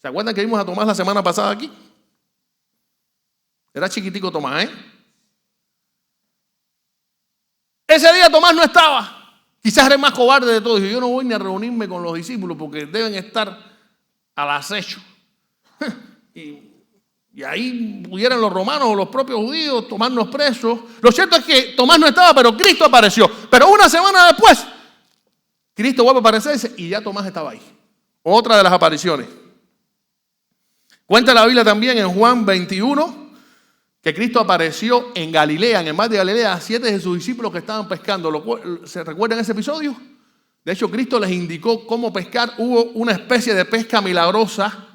¿Se acuerdan que vimos a Tomás la semana pasada aquí? Era chiquitico Tomás, ¿eh? Ese día Tomás no estaba. Quizás era el más cobarde de todos. Yo no voy ni a reunirme con los discípulos porque deben estar al acecho. Y ahí pudieran los romanos o los propios judíos tomarnos presos. Lo cierto es que Tomás no estaba, pero Cristo apareció. Pero una semana después, Cristo vuelve a aparecerse y ya Tomás estaba ahí. Otra de las apariciones. Cuenta la Biblia también en Juan 21 que Cristo apareció en Galilea, en el mar de Galilea, a 7 de sus discípulos que estaban pescando. ¿Se recuerdan ese episodio? De hecho, Cristo les indicó cómo pescar. Hubo una especie de pesca milagrosa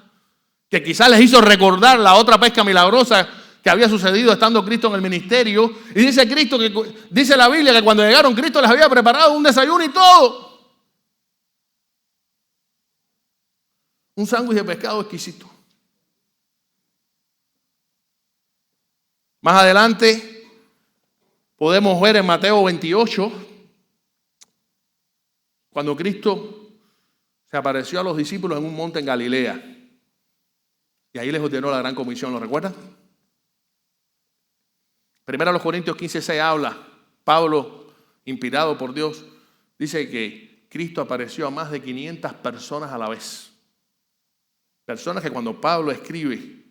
que quizás les hizo recordar la otra pesca milagrosa que había sucedido estando Cristo en el ministerio. Y dice la Biblia que cuando llegaron, Cristo les había preparado un desayuno y todo. Un sándwich de pescado exquisito. Más adelante podemos ver en Mateo 28, cuando Cristo se apareció a los discípulos en un monte en Galilea. Y ahí les ordenó la gran comisión, ¿lo recuerdan? Primero Corintios 15:6 habla, Pablo, inspirado por Dios, dice que Cristo apareció a más de 500 personas a la vez. Personas que cuando Pablo escribe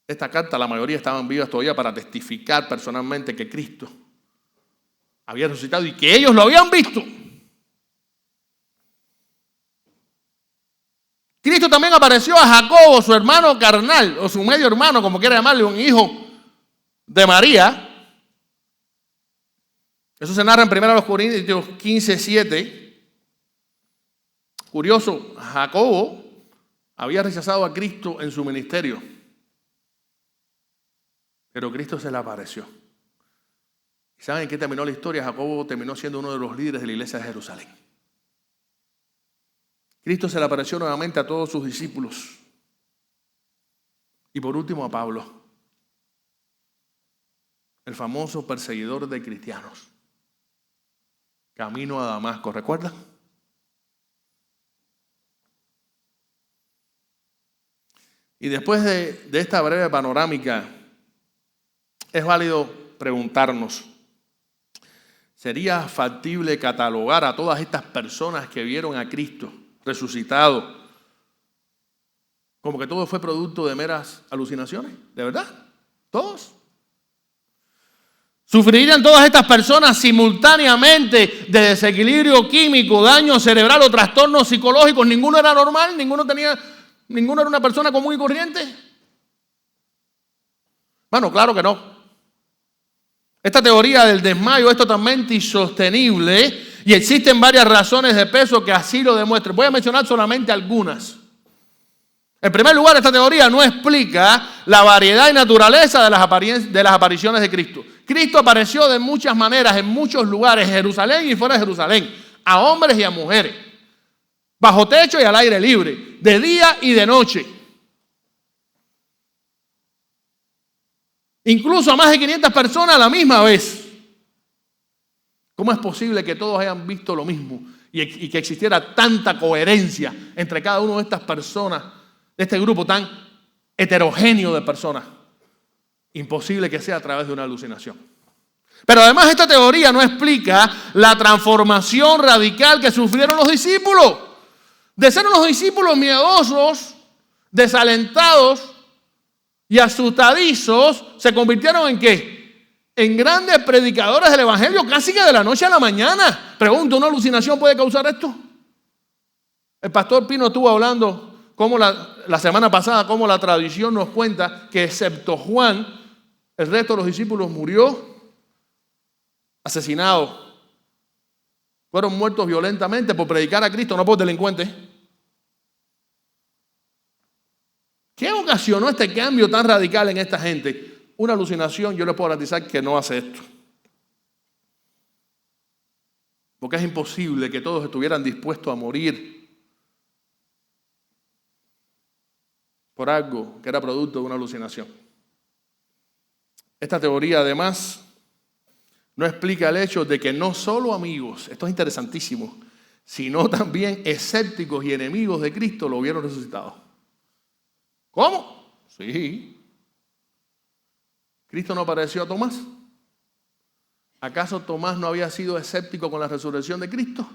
esta carta, la mayoría estaban vivas todavía para testificar personalmente que Cristo había resucitado y que ellos lo habían visto. Cristo también apareció a Jacobo, su hermano carnal, o su medio hermano, como quiera llamarle, un hijo de María. Eso se narra en 1 Corintios 15:7. Curioso, Jacobo había rechazado a Cristo en su ministerio, pero Cristo se le apareció. ¿Y saben en qué terminó la historia? Jacobo terminó siendo uno de los líderes de la iglesia de Jerusalén. Cristo se le apareció nuevamente a todos sus discípulos. Y por último a Pablo, el famoso perseguidor de cristianos. Camino a Damasco, ¿recuerdan? Y después de esta breve panorámica, es válido preguntarnos, ¿sería factible catalogar a todas estas personas que vieron a Cristo resucitado como que todo fue producto de meras alucinaciones? ¿De verdad? ¿Todos? ¿Sufrirían todas estas personas simultáneamente de desequilibrio químico, daño cerebral o trastornos psicológicos? ¿Ninguno era normal? ¿Ninguno era una persona común y corriente? Bueno, claro que no. Esta teoría del desmayo es totalmente insostenible y existen varias razones de peso que así lo demuestran. Voy a mencionar solamente algunas. En primer lugar, esta teoría no explica la variedad y naturaleza de las apariciones de Cristo. Cristo apareció de muchas maneras, en muchos lugares, en Jerusalén y fuera de Jerusalén, a hombres y a mujeres, bajo techo y al aire libre, de día y de noche. Incluso a más de 500 personas a la misma vez. ¿Cómo es posible que todos hayan visto lo mismo y que existiera tanta coherencia entre cada una de estas personas, de este grupo tan heterogéneo de personas? Imposible que sea a través de una alucinación. Pero además esta teoría no explica la transformación radical que sufrieron los discípulos. De ser unos discípulos miedosos, desalentados y asustadizos, se convirtieron ¿en qué? En grandes predicadores del evangelio, casi que de la noche a la mañana. Pregunto, ¿una alucinación puede causar esto? El pastor Pino estuvo hablando como la semana pasada, como la tradición nos cuenta que excepto Juan, el resto de los discípulos murió asesinado. Fueron muertos violentamente por predicar a Cristo, no por delincuentes. ¿Qué ocasionó este cambio tan radical en esta gente? Una alucinación, yo les puedo garantizar que no hace esto. Porque es imposible que todos estuvieran dispuestos a morir por algo que era producto de una alucinación. Esta teoría además no explica el hecho de que no solo amigos, esto es interesantísimo, sino también escépticos y enemigos de Cristo lo vieron resucitado. ¿Cómo? Sí. ¿Cristo no apareció a Tomás? ¿Acaso Tomás no había sido escéptico con la resurrección de Cristo?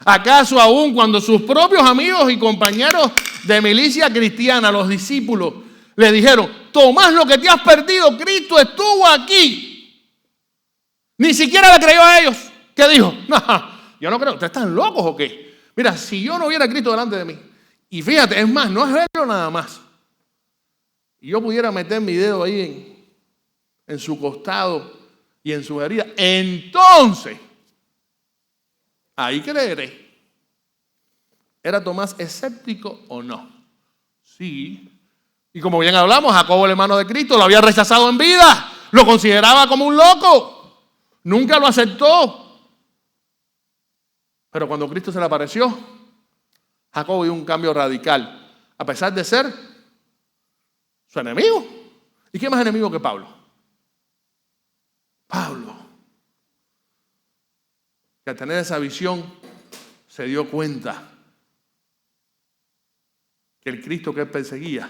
¿Acaso aún cuando sus propios amigos y compañeros de milicia cristiana, los discípulos, le dijeron, Tomás, lo que te has perdido, Cristo estuvo aquí? Ni siquiera le creyó a ellos. ¿Qué dijo? No, yo no creo. ¿Ustedes están locos o qué? Mira, si yo no viera a Cristo delante de mí, y fíjate, es más, no es verlo nada más, y yo pudiera meter mi dedo ahí en su costado y en su herida, entonces, ahí creeré. ¿Era Tomás escéptico o no? Sí. Y como bien hablamos, Jacobo, el hermano de Cristo, lo había rechazado en vida. Lo consideraba como un loco. Nunca lo aceptó. Pero cuando Cristo se le apareció, Jacobo dio un cambio radical, a pesar de ser su enemigo. ¿Y qué más enemigo que Pablo? Pablo, que al tener esa visión se dio cuenta que el Cristo que él perseguía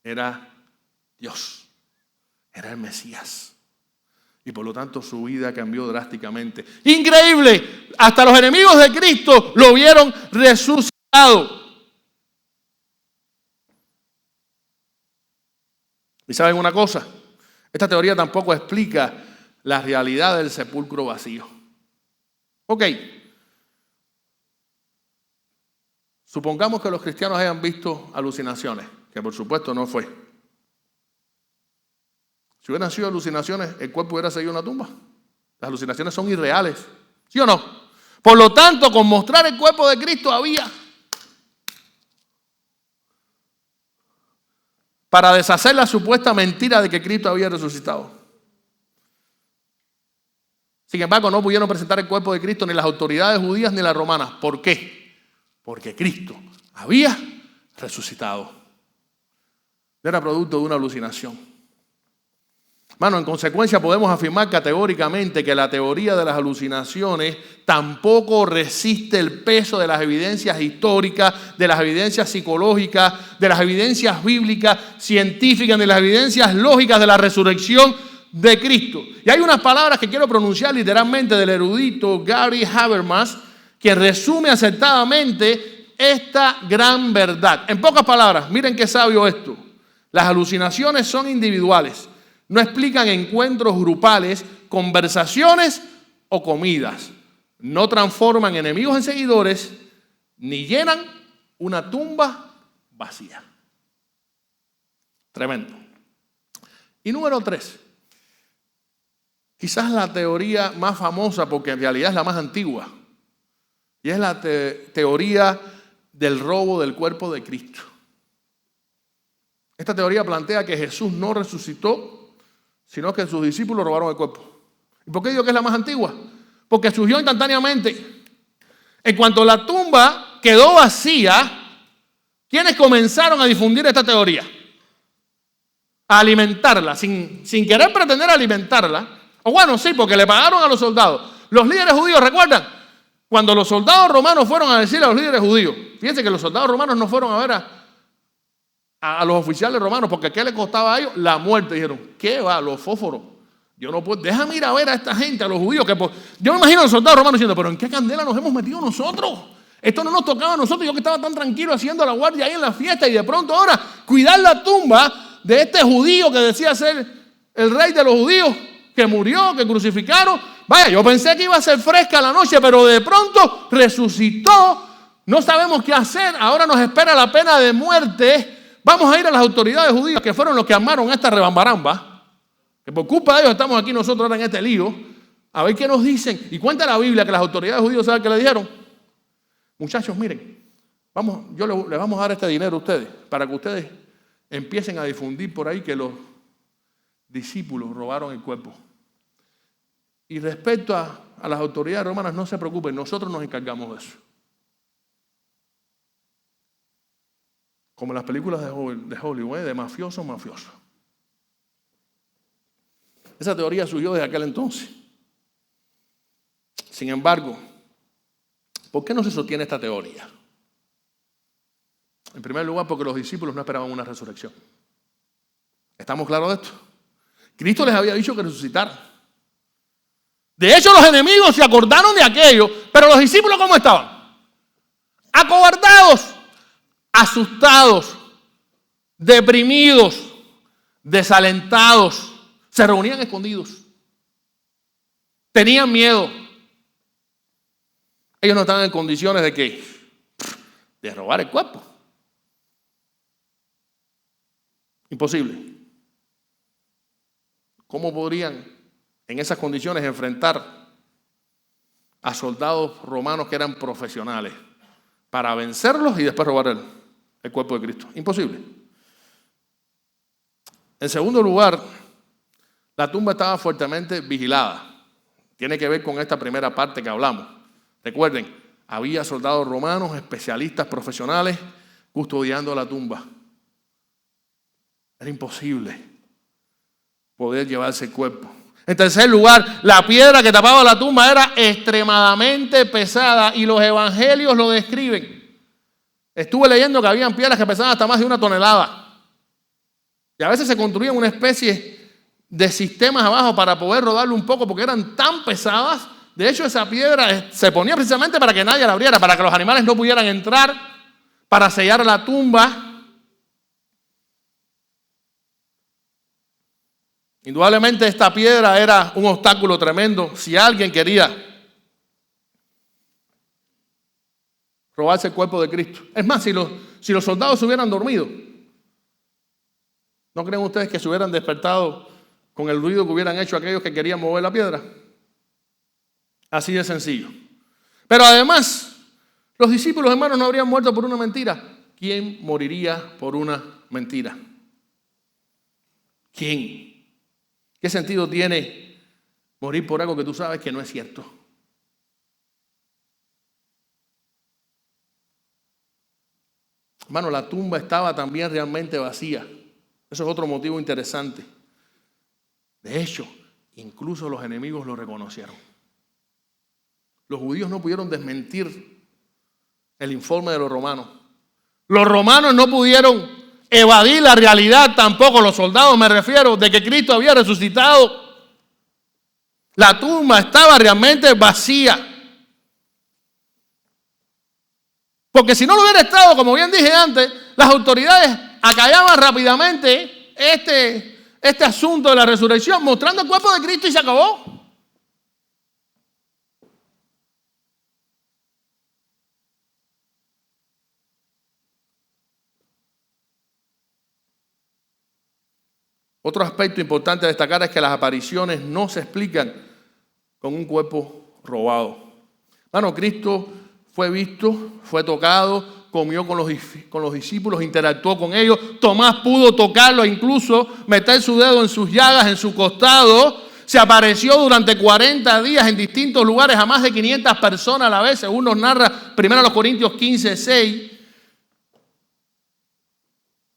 era Dios, era el Mesías. Y por lo tanto su vida cambió drásticamente. Increíble, hasta los enemigos de Cristo lo vieron resucitado. ¿Y saben una cosa? Esta teoría tampoco explica la realidad del sepulcro vacío. Ok. Supongamos que los cristianos hayan visto alucinaciones, que por supuesto no fue. Si hubieran sido alucinaciones, el cuerpo hubiera seguido en la tumba. Las alucinaciones son irreales. ¿Sí o no? Por lo tanto, con mostrar el cuerpo de Cristo había para deshacer la supuesta mentira de que Cristo había resucitado. Sin embargo, no pudieron presentar el cuerpo de Cristo ni las autoridades judías ni las romanas. ¿Por qué? Porque Cristo había resucitado. Era producto de una alucinación. Hermano, en consecuencia podemos afirmar categóricamente que la teoría de las alucinaciones tampoco resiste el peso de las evidencias históricas, de las evidencias psicológicas, de las evidencias bíblicas, científicas, de las evidencias lógicas de la resurrección de Cristo. Y hay unas palabras que quiero pronunciar literalmente del erudito Gary Habermas, que resume acertadamente esta gran verdad. En pocas palabras, miren qué sabio esto. Las alucinaciones son individuales. No explican encuentros grupales, conversaciones o comidas. No transforman enemigos en seguidores, ni llenan una tumba vacía. Tremendo. Y número 3. Quizás la teoría más famosa, porque en realidad es la más antigua. Y es la teoría del robo del cuerpo de Cristo. Esta teoría plantea que Jesús no resucitó, sino que sus discípulos robaron el cuerpo. ¿Y por qué digo que es la más antigua? Porque surgió instantáneamente. En cuanto la tumba quedó vacía, ¿quiénes comenzaron a difundir esta teoría? A alimentarla, sin querer pretender alimentarla. O bueno, sí, porque le pagaron a los soldados. Los líderes judíos, ¿recuerdan? Cuando los soldados romanos fueron a decirle a los líderes judíos, fíjense que los soldados romanos no fueron a ver a los oficiales romanos, porque ¿qué le costaba a ellos? La muerte. Dijeron, ¿qué va? Los fósforos. Yo no puedo, déjame ir a ver a esta gente, a los judíos. Yo me imagino a los soldados romanos diciendo, pero ¿en qué candela nos hemos metido nosotros? Esto no nos tocaba a nosotros. Yo que estaba tan tranquilo haciendo la guardia ahí en la fiesta, y de pronto ahora cuidar la tumba de este judío que decía ser el rey de los judíos, que murió, que crucificaron. Vaya, yo pensé que iba a ser fresca la noche, pero de pronto resucitó. No sabemos qué hacer. Ahora nos espera la pena de muerte. Vamos a ir a las autoridades judías, que fueron los que armaron esta rebambaramba, que por culpa de ellos estamos aquí nosotros ahora en este lío, a ver qué nos dicen. Y cuenta la Biblia que las autoridades judías, ¿saben qué le dijeron? Muchachos, miren, le vamos a dar este dinero a ustedes, para que ustedes empiecen a difundir por ahí que los discípulos robaron el cuerpo. Y respecto a las autoridades romanas, no se preocupen, nosotros nos encargamos de eso. Como las películas de Hollywood, de mafioso. Esa teoría surgió desde aquel entonces. Sin embargo, ¿por qué no se sostiene esta teoría? En primer lugar, porque los discípulos no esperaban una resurrección. ¿Estamos claros de esto? Cristo les había dicho que resucitara. De hecho, los enemigos se acordaron de aquello, pero los discípulos, ¿cómo estaban? Acobardados, asustados, deprimidos, desalentados, se reunían escondidos, tenían miedo. Ellos no estaban en condiciones de ¿qué? De robar el cuerpo. Imposible. ¿Cómo podrían en esas condiciones enfrentar a soldados romanos que eran profesionales para vencerlos y después robar el cuerpo de Cristo? Imposible. En segundo lugar, la tumba estaba fuertemente vigilada. Tiene que ver con esta primera parte que hablamos. Recuerden, había soldados romanos, especialistas profesionales, custodiando la tumba. Era imposible poder llevarse el cuerpo. En tercer lugar, la piedra que tapaba la tumba era extremadamente pesada y los evangelios lo describen. Estuve leyendo que habían piedras que pesaban hasta más de 1 tonelada. Y a veces se construían una especie de sistemas abajo para poder rodarlo un poco porque eran tan pesadas. De hecho, esa piedra se ponía precisamente para que nadie la abriera, para que los animales no pudieran entrar, para sellar la tumba. Indudablemente esta piedra era un obstáculo tremendo si alguien quería robarse el cuerpo de Cristo. Es más, si los soldados se hubieran dormido, ¿no creen ustedes que se hubieran despertado con el ruido que hubieran hecho aquellos que querían mover la piedra? Así de sencillo. Pero además, los discípulos, hermanos, no habrían muerto por una mentira. ¿Quién moriría por una mentira? ¿Quién? ¿Qué sentido tiene morir por algo que tú sabes que no es cierto? Hermano, la tumba estaba también realmente vacía. Eso es otro motivo interesante. De hecho, incluso los enemigos lo reconocieron. Los judíos no pudieron desmentir el informe de los romanos. Los romanos no pudieron evadir la realidad, tampoco los soldados, me refiero, de que Cristo había resucitado. La tumba estaba realmente vacía. Porque si no lo hubiera estado, como bien dije antes, las autoridades acallaban rápidamente este asunto de la resurrección, mostrando el cuerpo de Cristo y se acabó. Otro aspecto importante a destacar es que las apariciones no se explican con un cuerpo robado. Bueno, Cristo fue visto, fue tocado, comió con los discípulos, interactuó con ellos. Tomás pudo tocarlo e incluso meter su dedo en sus llagas, en su costado. Se apareció durante 40 días en distintos lugares a más de 500 personas a la vez, según nos narra 1 Corintios 15:6.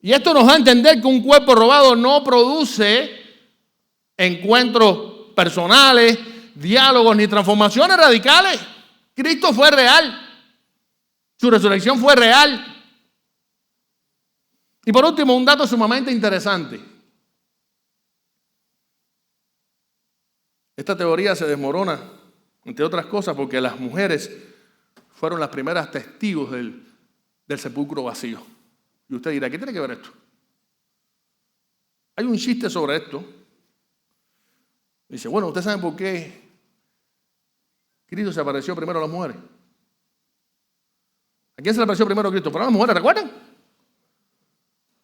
Y esto nos da a entender que un cuerpo robado no produce encuentros personales, diálogos ni transformaciones radicales. Cristo fue real. Su resurrección fue real. Y por último, un dato sumamente interesante. Esta teoría se desmorona, entre otras cosas, porque las mujeres fueron las primeras testigos del sepulcro vacío. Y usted dirá, ¿qué tiene que ver esto? Hay un chiste sobre esto. Dice, bueno, ¿ustedes saben por qué Cristo se apareció primero a las mujeres? ¿A quién se le apareció primero Cristo? Para las mujeres, ¿recuerdan?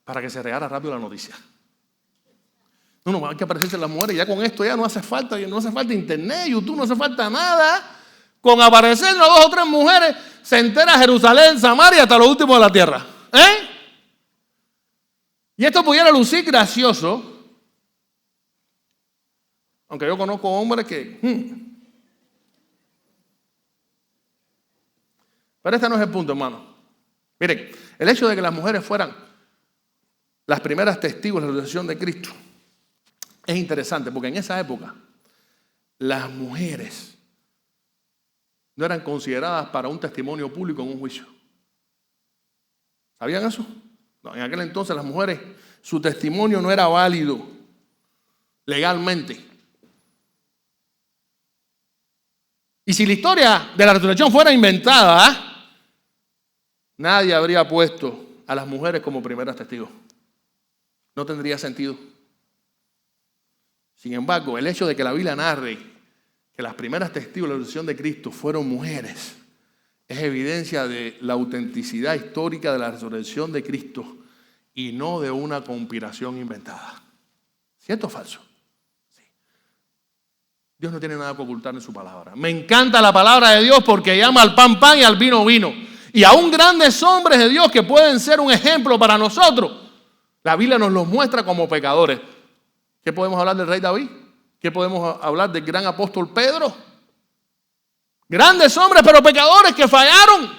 Para que se regara rápido la noticia. No, hay que aparecerse las mujeres. Ya con esto ya no hace falta internet, YouTube, no hace falta nada. Con aparecernos 2 o 3 mujeres se entera Jerusalén, Samaria, hasta lo último de la tierra. Y esto pudiera lucir gracioso, aunque yo conozco hombres que... Pero este no es el punto, hermano. Miren, el hecho de que las mujeres fueran las primeras testigos de la resurrección de Cristo es interesante, porque en esa época las mujeres no eran consideradas para un testimonio público en un juicio. ¿Sabían eso? No, en aquel entonces las mujeres, su testimonio no era válido legalmente. Y si la historia de la resurrección fuera inventada, nadie habría puesto a las mujeres como primeras testigos. No tendría sentido. Sin embargo, el hecho de que la Biblia narre que las primeras testigos de la resurrección de Cristo fueron mujeres es evidencia de la autenticidad histórica de la resurrección de Cristo y no de una conspiración inventada. ¿Cierto o falso? Sí. Dios no tiene nada que ocultar en su palabra. Me encanta la palabra de Dios porque llama al pan pan y al vino vino. Y aún grandes hombres de Dios que pueden ser un ejemplo para nosotros, la Biblia nos los muestra como pecadores. ¿Qué podemos hablar del rey David? ¿Qué podemos hablar del gran apóstol Pedro? Grandes hombres, pero pecadores que fallaron,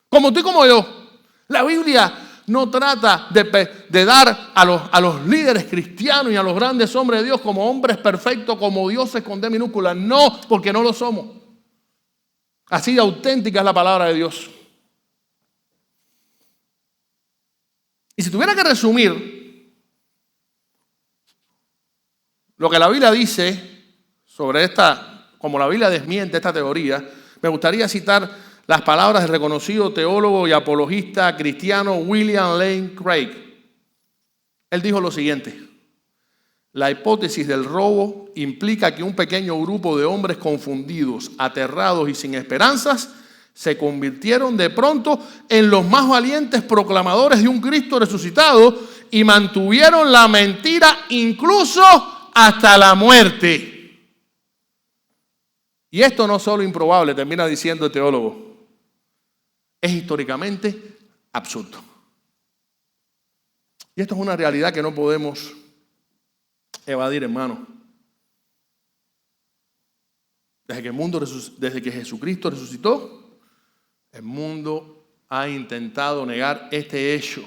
como tú y como yo. La Biblia no trata de dar a los líderes cristianos y a los grandes hombres de Dios como hombres perfectos, como dioses con D minúscula. No, porque no lo somos. Así de auténtica es la palabra de Dios. Y si tuviera que resumir lo que la Biblia dice sobre como la Biblia desmiente esta teoría, me gustaría citar las palabras del reconocido teólogo y apologista cristiano William Lane Craig. Él dijo lo siguiente: la hipótesis del robo implica que un pequeño grupo de hombres confundidos, aterrados y sin esperanzas se convirtieron de pronto en los más valientes proclamadores de un Cristo resucitado y mantuvieron la mentira incluso hasta la muerte. Y esto no es solo improbable, termina diciendo el teólogo, es históricamente absurdo. Y esto es una realidad que no podemos evadir, hermano. Desde que Jesucristo resucitó, el mundo ha intentado negar este hecho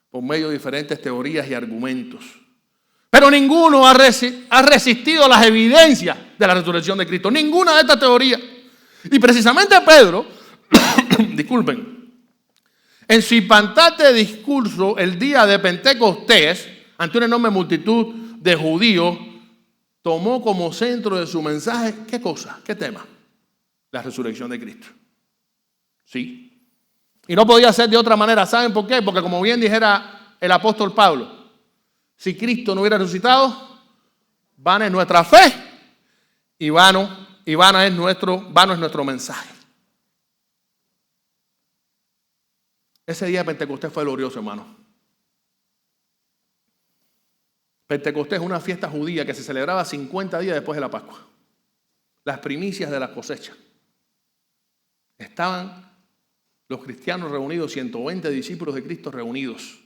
por medio de diferentes teorías y argumentos. Pero ninguno ha resistido las evidencias de la resurrección de Cristo. Ninguna de estas teorías. Y precisamente Pedro, disculpen, en su impactante discurso el día de Pentecostés, ante una enorme multitud de judíos, tomó como centro de su mensaje, ¿qué cosa? ¿Qué tema? La resurrección de Cristo. Sí. Y no podía ser de otra manera. ¿Saben por qué? Porque como bien dijera el apóstol Pablo, si Cristo no hubiera resucitado, vana es nuestra fe y vano es nuestro mensaje. Ese día de Pentecostés fue glorioso, hermano. Pentecostés es una fiesta judía que se celebraba 50 días después de la Pascua. Las primicias de la cosecha. Estaban los cristianos reunidos, 120 discípulos de Cristo reunidos.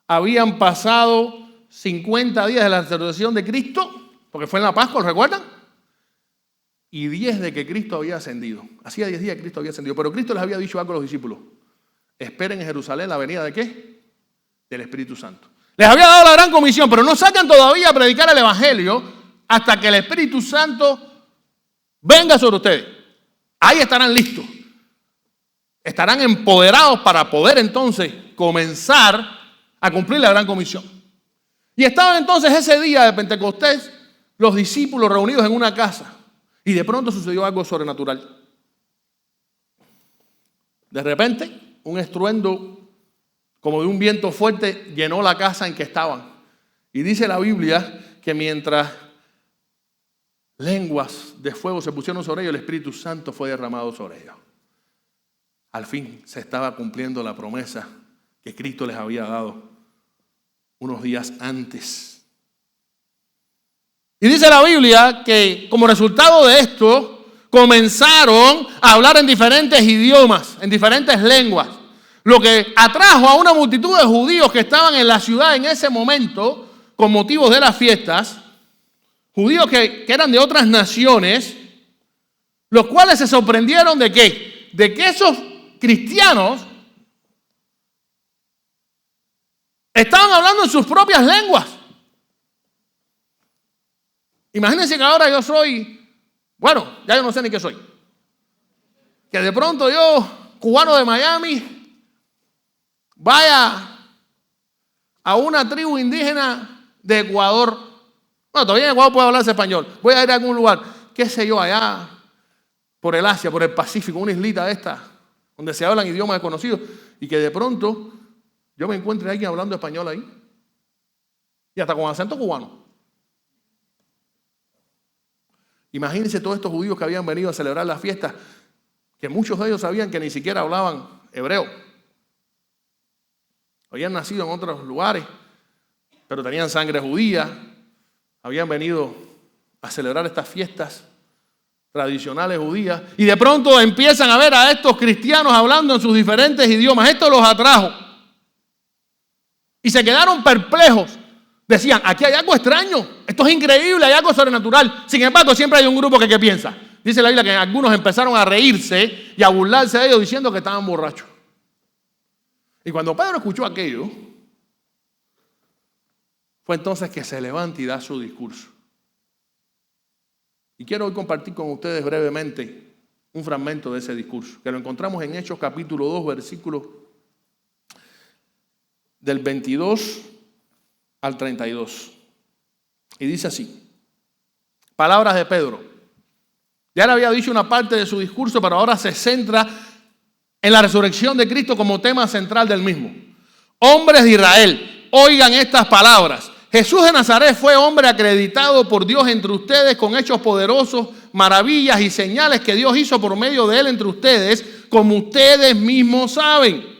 Habían pasado 50 días de la resurrección de Cristo, porque fue en la Pascua, ¿lo recuerdan? Y 10 de que Cristo había ascendido. Hacía 10 días que Cristo había ascendido, pero Cristo les había dicho algo a los discípulos. Esperen en Jerusalén la venida ¿de qué? Del Espíritu Santo. Les había dado la gran comisión, pero no sacan todavía a predicar el Evangelio hasta que el Espíritu Santo venga sobre ustedes. Ahí estarán listos. Estarán empoderados para poder entonces comenzar a cumplir la gran comisión. Y estaban entonces ese día de Pentecostés los discípulos reunidos en una casa y de pronto sucedió algo sobrenatural. De repente, un estruendo como de un viento fuerte llenó la casa en que estaban. Y dice la Biblia que mientras lenguas de fuego se pusieron sobre ellos, el Espíritu Santo fue derramado sobre ellos. Al fin se estaba cumpliendo la promesa que Cristo les había dado unos días antes. Y dice la Biblia que como resultado de esto, comenzaron a hablar en diferentes idiomas, en diferentes lenguas, lo que atrajo a una multitud de judíos que estaban en la ciudad en ese momento, con motivos de las fiestas, judíos que eran de otras naciones, los cuales se sorprendieron de ¿qué? De que esos cristianos estaban hablando en sus propias lenguas. Imagínense que ahora yo soy, bueno, ya yo no sé ni qué soy. Que de pronto yo, cubano de Miami, vaya a una tribu indígena de Ecuador. Bueno, todavía en Ecuador puedo hablar español. Voy a ir a algún lugar, qué sé yo, allá por el Asia, por el Pacífico, una islita de esta, donde se hablan idiomas desconocidos, y que de pronto yo me encuentre a alguien hablando español ahí, y hasta con acento cubano. Imagínense todos estos judíos que habían venido a celebrar la fiesta, que muchos de ellos sabían que ni siquiera hablaban hebreo. Habían nacido en otros lugares, pero tenían sangre judía, habían venido a celebrar estas fiestas tradicionales judías, y de pronto empiezan a ver a estos cristianos hablando en sus diferentes idiomas. Esto los atrajo. Y se quedaron perplejos. Decían, aquí hay algo extraño, esto es increíble, hay algo sobrenatural. Sin embargo, siempre hay un grupo que piensa. Dice la Biblia que algunos empezaron a reírse y a burlarse de ellos diciendo que estaban borrachos. Y cuando Pedro escuchó aquello, fue entonces que se levanta y da su discurso. Y quiero hoy compartir con ustedes brevemente un fragmento de ese discurso, que lo encontramos en Hechos capítulo 2, versículos del 22 al 32. Y dice así, palabras de Pedro. Ya le había dicho una parte de su discurso, pero ahora se centra en la resurrección de Cristo como tema central del mismo. Hombres de Israel, oigan estas palabras. Jesús de Nazaret fue hombre acreditado por Dios entre ustedes con hechos poderosos, maravillas y señales que Dios hizo por medio de él entre ustedes, como ustedes mismos saben.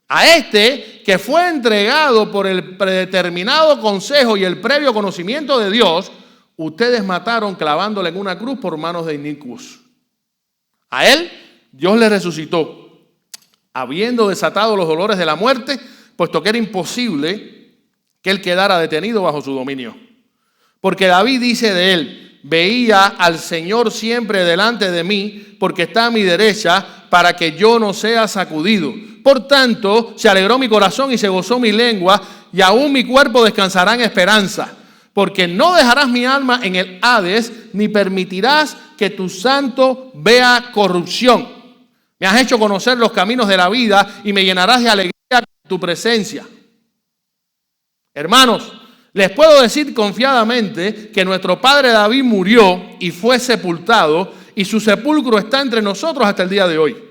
A este que fue entregado por el predeterminado consejo y el previo conocimiento de Dios, ustedes mataron clavándole en una cruz por manos de inicuos. A él Dios le resucitó, habiendo desatado los dolores de la muerte, puesto que era imposible que él quedara detenido bajo su dominio. Porque David dice de él, veía al Señor siempre delante de mí, porque está a mi derecha, para que yo no sea sacudido. Por tanto, se alegró mi corazón y se gozó mi lengua, y aún mi cuerpo descansará en esperanza. Porque no dejarás mi alma en el Hades, ni permitirás que tu santo vea corrupción. Me has hecho conocer los caminos de la vida y me llenarás de alegría con tu presencia. Hermanos, les puedo decir confiadamente que nuestro padre David murió y fue sepultado, y su sepulcro está entre nosotros hasta el día de hoy.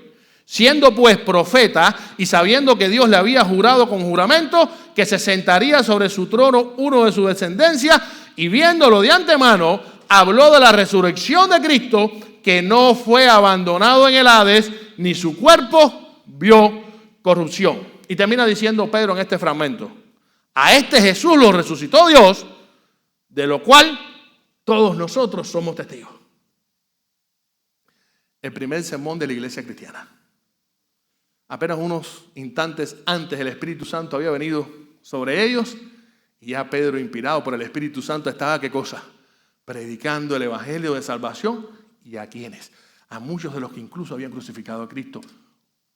Siendo pues profeta y sabiendo que Dios le había jurado con juramento que se sentaría sobre su trono uno de su descendencia, y viéndolo de antemano, habló de la resurrección de Cristo, que no fue abandonado en el Hades, ni su cuerpo vio corrupción. Y termina diciendo Pedro en este fragmento: a este Jesús lo resucitó Dios, de lo cual todos nosotros somos testigos. El primer sermón de la iglesia cristiana. Apenas unos instantes antes el Espíritu Santo había venido sobre ellos, y ya Pedro, inspirado por el Espíritu Santo, estaba, ¿qué cosa? Predicando el evangelio de salvación. ¿Y a quiénes? A muchos de los que incluso habían crucificado a Cristo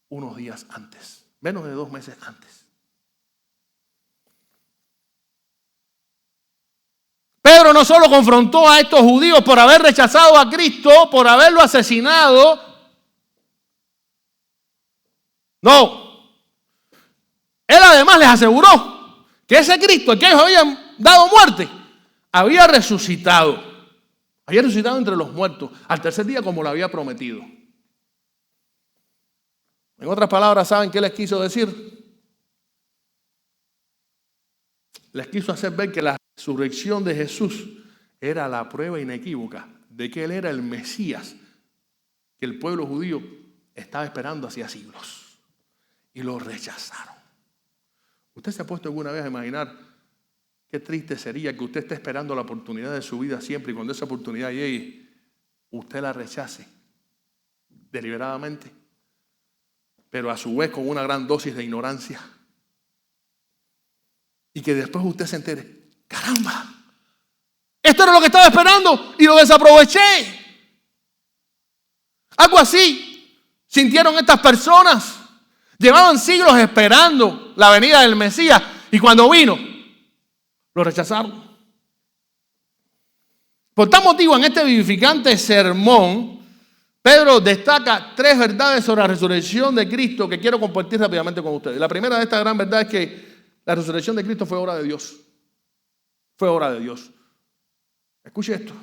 unos días antes, menos de 2 meses antes. Pedro no solo confrontó a estos judíos por haber rechazado a Cristo, por haberlo asesinado. No. Él además les aseguró que ese Cristo, al que ellos habían dado muerte, había resucitado. Había resucitado entre los muertos al tercer día, como lo había prometido. En otras palabras, ¿saben qué les quiso decir? Les quiso hacer ver que la resurrección de Jesús era la prueba inequívoca de que Él era el Mesías que el pueblo judío estaba esperando hacía siglos. Y lo rechazaron. ¿Usted se ha puesto alguna vez a imaginar qué triste sería que usted esté esperando la oportunidad de su vida siempre, y cuando esa oportunidad llegue, usted la rechace deliberadamente, pero a su vez con una gran dosis de ignorancia? Y que después usted se entere: ¡caramba! Esto era lo que estaba esperando y lo desaproveché. Algo así sintieron estas personas. Llevaban siglos esperando la venida del Mesías, y cuando vino, lo rechazaron. Por tal motivo, en este vivificante sermón, Pedro destaca 3 verdades sobre la resurrección de Cristo que quiero compartir rápidamente con ustedes. La primera de estas gran verdades es que la resurrección de Cristo fue obra de Dios. Fue obra de Dios. Escuche esto.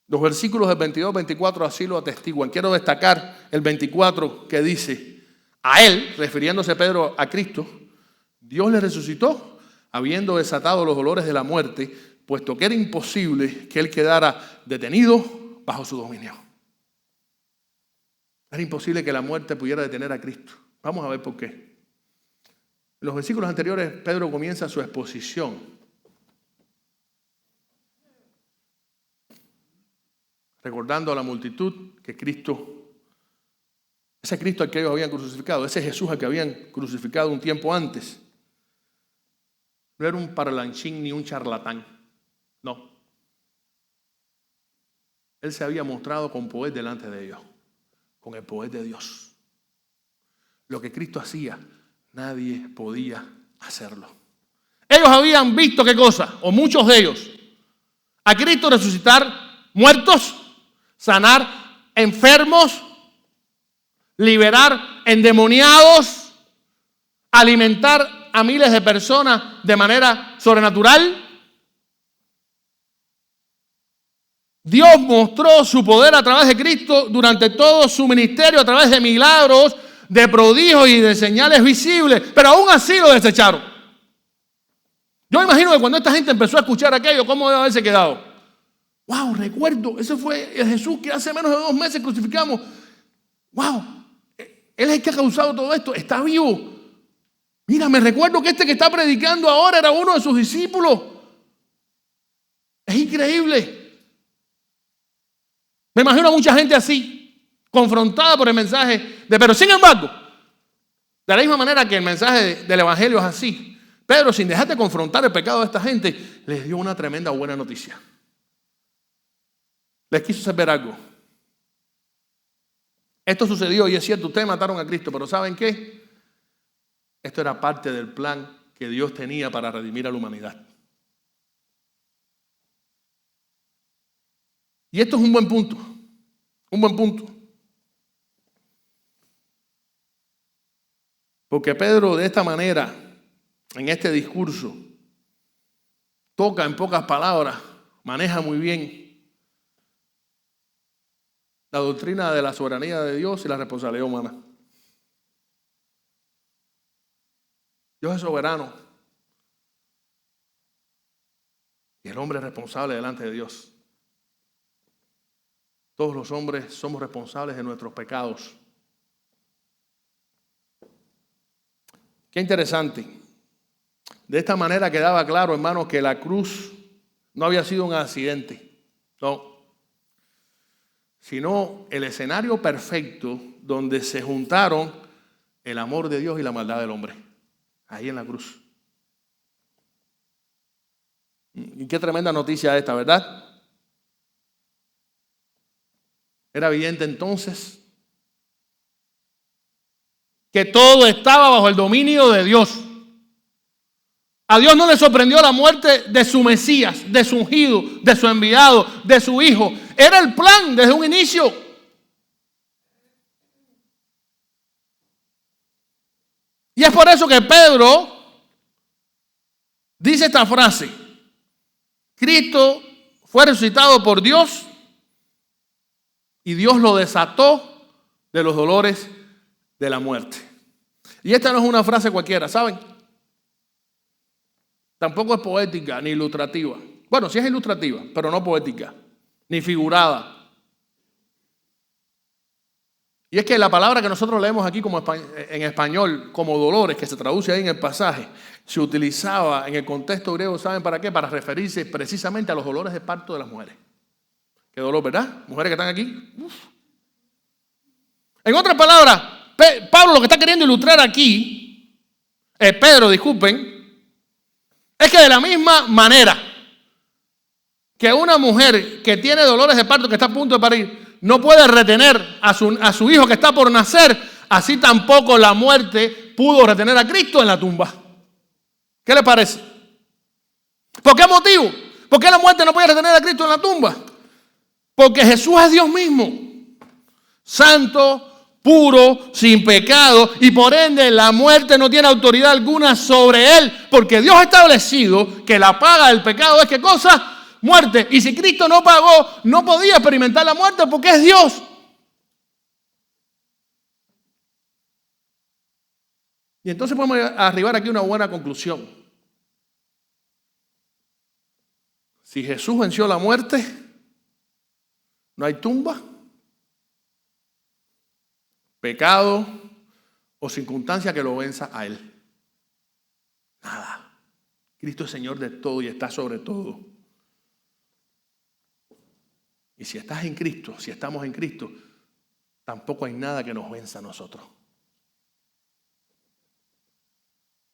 Los versículos del 22-24 así lo atestiguan. Quiero destacar el 24, que dice: a él, refiriéndose Pedro a Cristo, Dios le resucitó, habiendo desatado los dolores de la muerte, puesto que era imposible que él quedara detenido bajo su dominio. Era imposible que la muerte pudiera detener a Cristo. Vamos a ver por qué. En los versículos anteriores, Pedro comienza su exposición recordando a la multitud que Cristo, ese Cristo al que ellos habían crucificado, ese Jesús al que habían crucificado un tiempo antes, no era un parlanchín ni un charlatán. No. Él se había mostrado con poder delante de ellos, con el poder de Dios. Lo que Cristo hacía, nadie podía hacerlo. Ellos habían visto, ¿qué cosa? O muchos de ellos, a Cristo resucitar muertos, sanar enfermos, liberar endemoniados, alimentar a miles de personas de manera sobrenatural. Dios mostró su poder a través de Cristo durante todo su ministerio, a través de milagros, de prodigios y de señales visibles, pero aún así lo desecharon. Yo me imagino que cuando esta gente empezó a escuchar aquello, ¿cómo debe haberse quedado? Wow, recuerdo, ese fue el Jesús que hace menos de 2 meses crucificamos. Wow, Él es el que ha causado todo esto, está vivo. Mira, me recuerdo que este que está predicando ahora era uno de sus discípulos. Es increíble. Me imagino a mucha gente así, confrontada por el mensaje de Pedro. Sin embargo, de la misma manera que el mensaje del Evangelio es así, Pedro, sin dejar de confrontar el pecado de esta gente, les dio una tremenda buena noticia. les quiso saber algo. Esto sucedió y es cierto, ustedes mataron a Cristo, pero ¿saben qué? Esto era parte del plan que Dios tenía para redimir a la humanidad. Y esto es un buen punto, un buen punto. Porque Pedro de esta manera, en este discurso, toca en pocas palabras, maneja muy bien la doctrina de la soberanía de Dios y la responsabilidad humana. Dios es soberano y el hombre es responsable delante de Dios. Todos los hombres somos responsables de nuestros pecados. Qué interesante. De esta manera quedaba claro, hermanos, que la cruz no había sido un accidente, no, sino el escenario perfecto donde se juntaron el amor de Dios y la maldad del hombre, ahí en la cruz. Y qué tremenda noticia esta, ¿verdad? Era evidente entonces que todo estaba bajo el dominio de Dios. A Dios no le sorprendió la muerte de su Mesías, de su ungido, de su enviado, de su hijo. Era el plan desde un inicio. Y es por eso que Pedro dice esta frase: Cristo fue resucitado por Dios y Dios lo desató de los dolores de la muerte. Y esta no es una frase cualquiera, ¿saben? Tampoco es poética ni ilustrativa. Bueno, sí es ilustrativa, pero no poética, ni figurada. Y es que la palabra que nosotros leemos aquí como en español, como dolores, que se traduce ahí en el pasaje, se utilizaba en el contexto griego, ¿saben para qué? Para referirse precisamente a los dolores de parto de las mujeres. Qué dolor, ¿verdad? Mujeres que están aquí. Uf. En otras palabras, Pablo lo que está queriendo ilustrar aquí, Pedro, disculpen, es que de la misma manera que una mujer que tiene dolores de parto, que está a punto de parir, no puede retener a su hijo que está por nacer, así tampoco la muerte pudo retener a Cristo en la tumba. ¿Qué le parece? ¿Por qué motivo? ¿Por qué la muerte no puede retener a Cristo en la tumba? Porque Jesús es Dios mismo, santo, puro, sin pecado, y por ende la muerte no tiene autoridad alguna sobre él, porque Dios ha establecido que la paga del pecado es ¿qué cosa? Muerte. Y si Cristo no pagó, no podía experimentar la muerte porque es Dios. Y entonces podemos arribar aquí a una buena conclusión. Si Jesús venció la muerte, no hay tumba, pecado o circunstancia que lo venza a él. Nada. Cristo es Señor de todo y está sobre todo. Y si estás en Cristo, si estamos en Cristo, tampoco hay nada que nos venza a nosotros.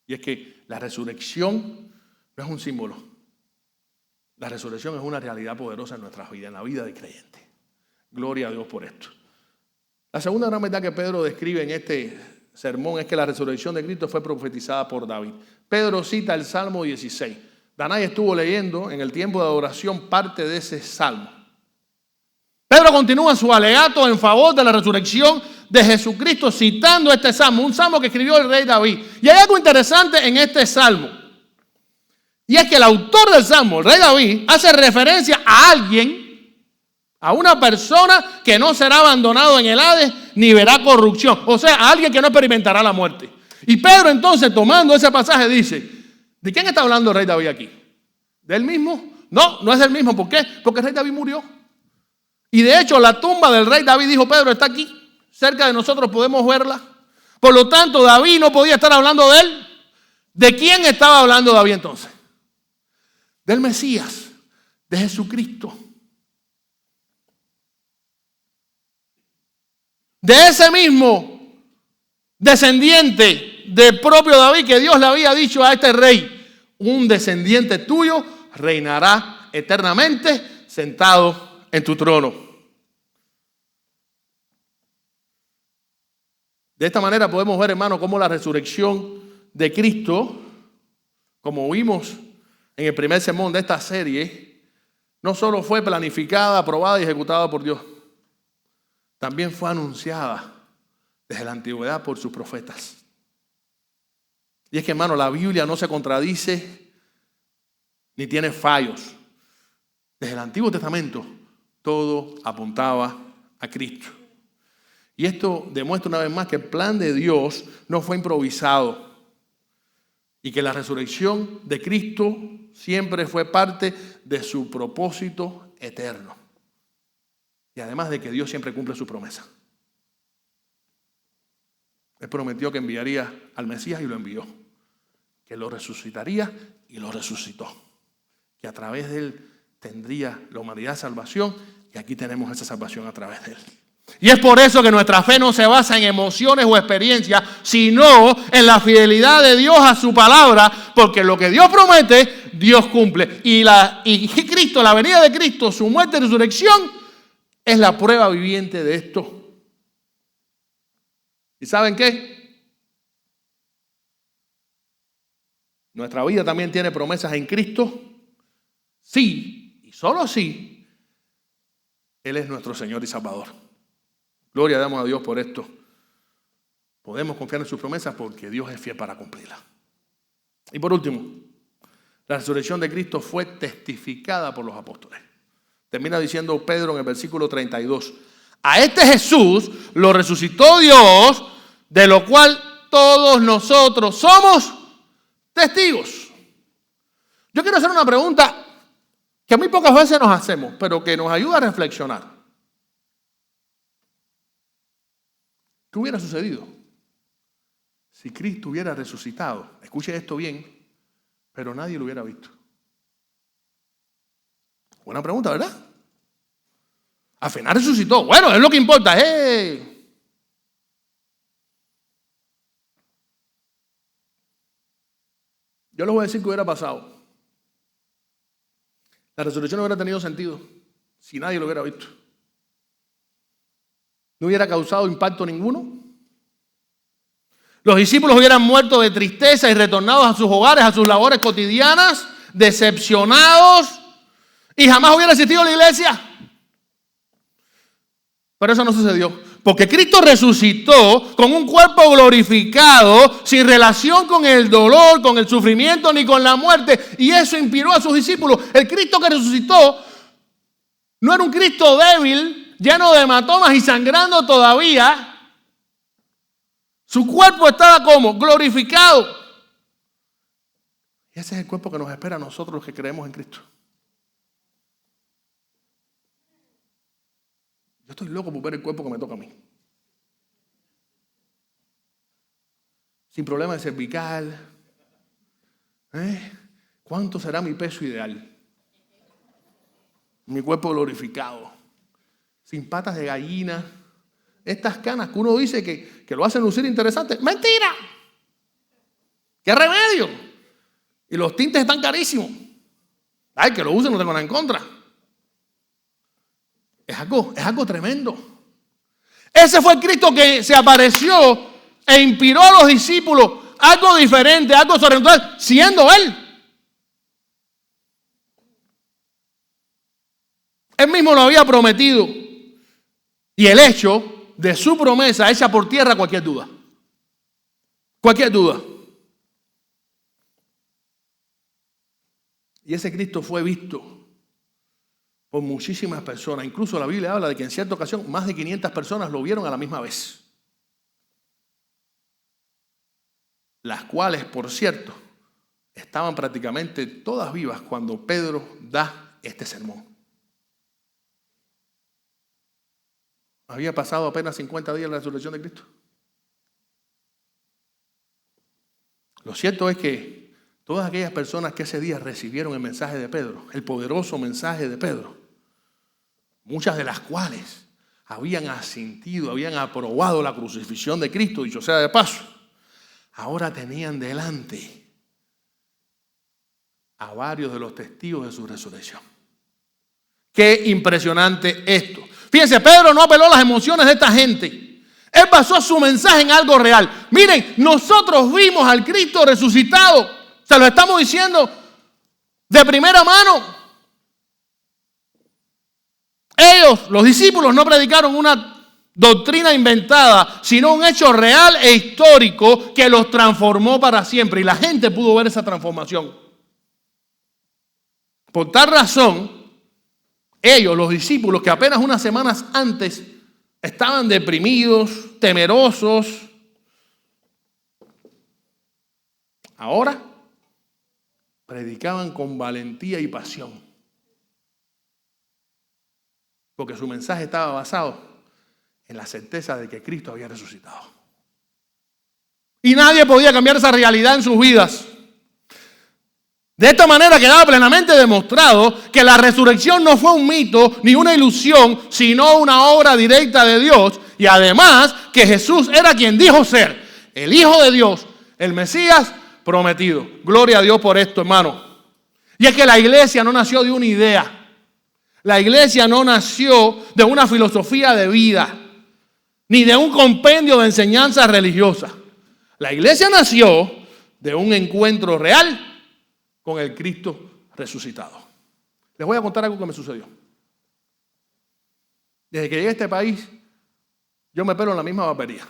Y es que la resurrección no es un símbolo. La resurrección es una realidad poderosa en nuestras vidas, en la vida del creyente. Gloria a Dios por esto. La segunda gran verdad que Pedro describe en este sermón es que la resurrección de Cristo fue profetizada por David. Pedro cita el Salmo 16. Danay estuvo leyendo en el tiempo de adoración parte de ese salmo. Pedro continúa su alegato en favor de la resurrección de Jesucristo citando este salmo, un salmo que escribió el rey David. Y hay algo interesante en este salmo. Y es que el autor del salmo, el rey David, hace referencia a alguien, a una persona que no será abandonado en el Hades ni verá corrupción. O sea, a alguien que no experimentará la muerte. Y Pedro entonces, tomando ese pasaje, dice, ¿de quién está hablando el rey David aquí? ¿De él mismo? No, no es del mismo. ¿Por qué? Porque el rey David murió. Y de hecho, la tumba del rey David, dijo Pedro, está aquí. Cerca de nosotros podemos verla. Por lo tanto, David no podía estar hablando de él. ¿De quién estaba hablando David entonces? Del Mesías, de Jesucristo. De ese mismo descendiente del propio David que Dios le había dicho a este rey, un descendiente tuyo reinará eternamente sentado en tu trono. De esta manera podemos ver, hermano, cómo la resurrección de Cristo, como vimos en el primer sermón de esta serie, no solo fue planificada, aprobada y ejecutada por Dios, también fue anunciada desde la antigüedad por sus profetas. Y es que, hermano, la Biblia no se contradice ni tiene fallos. Desde el Antiguo Testamento todo apuntaba a Cristo. Y esto demuestra una vez más que el plan de Dios no fue improvisado y que la resurrección de Cristo siempre fue parte de su propósito eterno. Y además de que Dios siempre cumple su promesa. Él prometió que enviaría al Mesías y lo envió. Que lo resucitaría y lo resucitó. Que a través de él tendría la humanidad salvación y aquí tenemos esa salvación a través de él. Y es por eso que nuestra fe no se basa en emociones o experiencias, sino en la fidelidad de Dios a su palabra, porque lo que Dios promete, Dios cumple. Y Cristo, la venida de Cristo, su muerte y resurrección, es la prueba viviente de esto. ¿Y saben qué? Nuestra vida también tiene promesas en Cristo. Sí, y solo sí, Él es nuestro Señor y Salvador. Gloria damos a Dios por esto. Podemos confiar en sus promesas porque Dios es fiel para cumplirlas. Y por último, la resurrección de Cristo fue testificada por los apóstoles. Termina diciendo Pedro en el versículo 32. A este Jesús lo resucitó Dios, de lo cual todos nosotros somos testigos. Yo quiero hacer una pregunta que muy pocas veces nos hacemos, pero que nos ayuda a reflexionar. ¿Qué hubiera sucedido si Cristo hubiera resucitado? Escuche esto bien, pero nadie lo hubiera visto. Buena pregunta, ¿verdad? Al final resucitó. Bueno, es lo que importa. Yo les voy a decir que hubiera pasado. La resurrección no hubiera tenido sentido si nadie lo hubiera visto. No hubiera causado impacto ninguno. Los discípulos hubieran muerto de tristeza y retornados a sus hogares, a sus labores cotidianas, decepcionados, y jamás hubiera existido la iglesia. Pero eso no sucedió, porque Cristo resucitó con un cuerpo glorificado, sin relación con el dolor, con el sufrimiento, ni con la muerte, y eso inspiró a sus discípulos. El Cristo que resucitó no era un Cristo débil, lleno de hematomas y sangrando todavía. Su cuerpo estaba como glorificado. Y ese es el cuerpo que nos espera a nosotros los que creemos en Cristo. Yo estoy loco por ver el cuerpo que me toca a mí. Sin problema de cervical. ¿Cuánto será mi peso ideal? Mi cuerpo glorificado. Sin patas de gallina. Estas canas que uno dice que lo hacen lucir interesante. ¡Mentira! ¿Qué remedio? Y los tintes están carísimos. Ay, que lo usen, no tengo nada en contra. Es algo tremendo. Ese fue el Cristo que se apareció e inspiró a los discípulos algo diferente, algo sobrenatural, siendo Él. Él mismo lo había prometido. Y el hecho de su promesa echa por tierra cualquier duda. Cualquier duda. Y ese Cristo fue visto por muchísimas personas. Incluso la Biblia habla de que en cierta ocasión más de 500 personas lo vieron a la misma vez. Las cuales, por cierto, estaban prácticamente todas vivas cuando Pedro da este sermón. Había pasado apenas 50 días la resurrección de Cristo. Lo cierto es que todas aquellas personas que ese día recibieron el mensaje de Pedro, el poderoso mensaje de Pedro, muchas de las cuales habían asentido, habían aprobado la crucifixión de Cristo, dicho sea de paso, ahora tenían delante a varios de los testigos de su resurrección, Qué impresionante esto. Fíjense, Pedro no apeló a las emociones de esta gente. Él basó su mensaje en algo real. Miren, nosotros vimos al Cristo resucitado. Se lo estamos diciendo de primera mano. Ellos, los discípulos, no predicaron una doctrina inventada, sino un hecho real e histórico que los transformó para siempre. Y la gente pudo ver esa transformación. Por tal razón, ellos, los discípulos, que apenas unas semanas antes estaban deprimidos, temerosos, ahora predicaban con valentía y pasión. Porque su mensaje estaba basado en la certeza de que Cristo había resucitado. Y nadie podía cambiar esa realidad en sus vidas. De esta manera quedaba plenamente demostrado que la resurrección no fue un mito ni una ilusión, sino una obra directa de Dios. Y además que Jesús era quien dijo ser el Hijo de Dios, el Mesías prometido. Gloria a Dios por esto, hermano. Y es que la iglesia no nació de una idea. La iglesia no nació de una filosofía de vida, ni de un compendio de enseñanzas religiosas. La iglesia nació de un encuentro real con el Cristo resucitado. Les voy a contar algo que me sucedió. Desde que llegué a este país, yo me pelo en la misma barbería.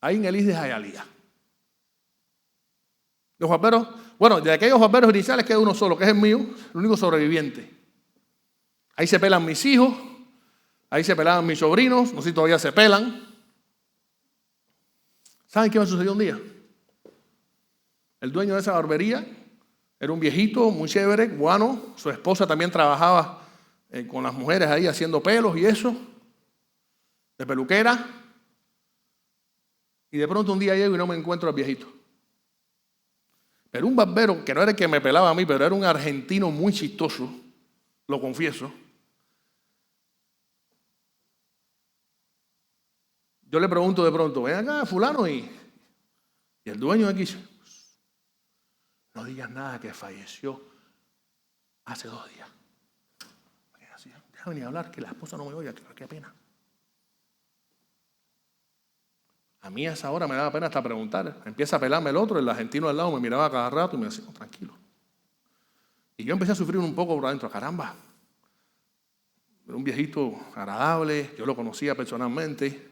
Ahí en el Is de Hialeah. Los barberos, bueno, de aquellos barberos iniciales queda uno solo, que es el mío, el único sobreviviente. Ahí se pelan mis hijos, ahí se pelaban mis sobrinos, no sé si todavía se pelan. ¿Saben qué me sucedió un día? El dueño de esa barbería era un viejito muy chévere, guano. Su esposa también trabajaba con las mujeres ahí haciendo pelos y eso, de peluquera. Y de pronto un día llego y no me encuentro al viejito. Pero un barbero, que no era el que me pelaba a mí, pero era un argentino muy chistoso, lo confieso. Yo le pregunto de pronto, ven acá, fulano, y el dueño de aquí dice, no digas nada que falleció hace 2 días. Déjame ni hablar, que la esposa no me oiga, qué pena. A mí a esa hora me daba pena hasta preguntar. Empieza a pelarme el otro, el argentino al lado me miraba cada rato y me decía, no, tranquilo. Y yo empecé a sufrir un poco por adentro. Caramba, era un viejito agradable, yo lo conocía personalmente,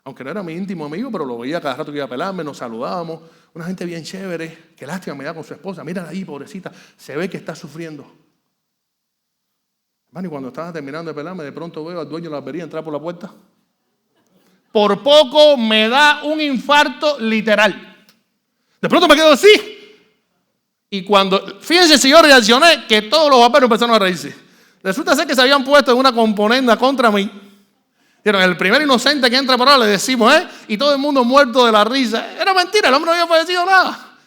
aunque no era mi íntimo amigo, pero lo veía cada rato que iba a pelarme, nos saludábamos. Una gente bien chévere, qué lástima me da con su esposa. Mírala ahí, pobrecita, se ve que está sufriendo. Bueno, y cuando estaba terminando de pelarme, de pronto veo al dueño de la barbería entrar por la puerta. Por poco me da un infarto literal. De pronto me quedo así. Y cuando, fíjense si yo reaccioné, que todos los barberos empezaron a reírse. Resulta ser que se habían puesto en una componenda contra mí. Dijeron, el primer inocente que entra por ahora le decimos, y todo el mundo muerto de la risa. Era mentira, el hombre no había fallecido nada.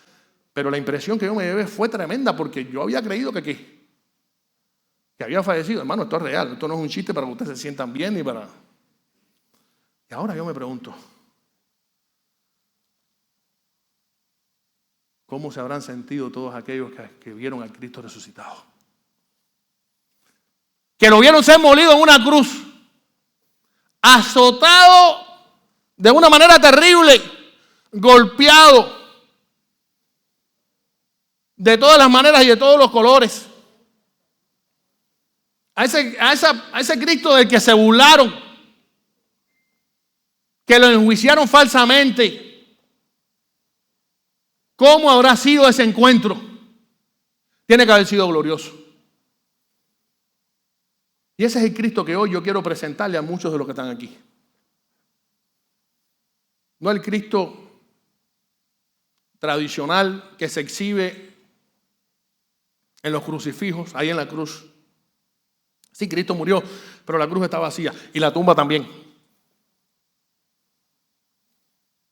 Pero la impresión que yo me llevé fue tremenda porque yo había creído que había fallecido. Hermano, esto es real, esto no es un chiste para que ustedes se sientan bien ni para... Y ahora yo me pregunto, ¿cómo se habrán sentido todos aquellos que vieron al Cristo resucitado? Que lo vieron ser molido en una cruz, azotado de una manera terrible, golpeado de todas las maneras y de todos los colores. A ese Cristo del que se burlaron, que lo enjuiciaron falsamente. ¿Cómo habrá sido ese encuentro? Tiene que haber sido glorioso. Y ese es el Cristo que hoy yo quiero presentarle a muchos de los que están aquí. No el Cristo tradicional que se exhibe en los crucifijos, ahí en la cruz. Sí, Cristo murió, pero la cruz está vacía y la tumba también.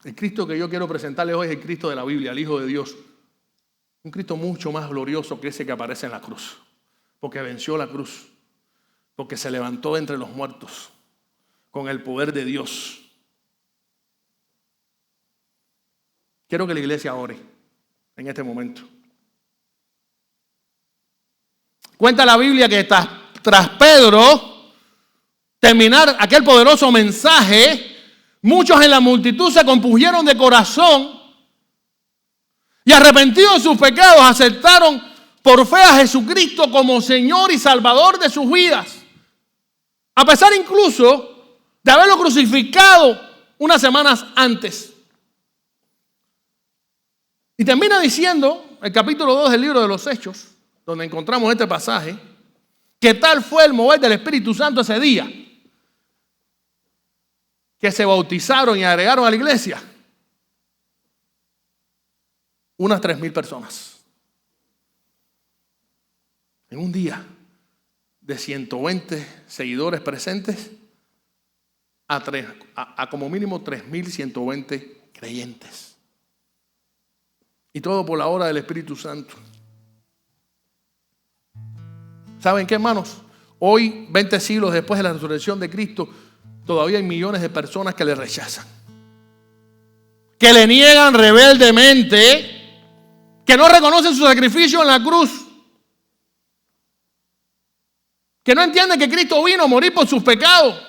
El Cristo que yo quiero presentarles hoy es el Cristo de la Biblia, el Hijo de Dios. Un Cristo mucho más glorioso que ese que aparece en la cruz. Porque venció la cruz. Porque se levantó entre los muertos con el poder de Dios. Quiero que la iglesia ore en este momento. Cuenta la Biblia que tras Pedro terminar aquel poderoso mensaje, muchos en la multitud se compusieron de corazón y arrepentidos de sus pecados aceptaron por fe a Jesucristo como Señor y Salvador de sus vidas. A pesar incluso de haberlo crucificado unas semanas antes. Y termina diciendo el capítulo 2 del libro de los Hechos, donde encontramos este pasaje, que tal fue el mover del Espíritu Santo ese día, que se bautizaron y agregaron a la iglesia unas 3,000 personas. En un día, de 120 seguidores presentes a como mínimo 3,120 creyentes. Y todo por la obra del Espíritu Santo. ¿Saben qué, hermanos? Hoy, 20 siglos después de la resurrección de Cristo, todavía hay millones de personas que le rechazan, que le niegan rebeldemente, que no reconocen su sacrificio en la cruz, que no entienden que Cristo vino a morir por sus pecados.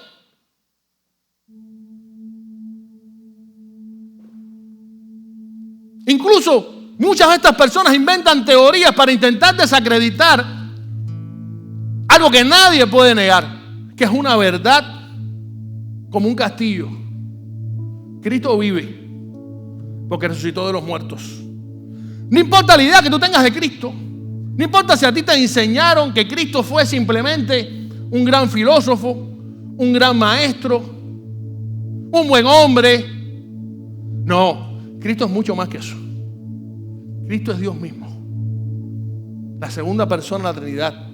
Incluso muchas de estas personas inventan teorías para intentar desacreditar algo que nadie puede negar, que es una verdad como un castillo. Cristo vive porque resucitó de los muertos. No importa la idea que tú tengas de Cristo, no importa si a ti te enseñaron que Cristo fue simplemente un gran filósofo, un gran maestro, un buen hombre. No, Cristo es mucho más que eso. Cristo es Dios mismo, la segunda persona de la Trinidad,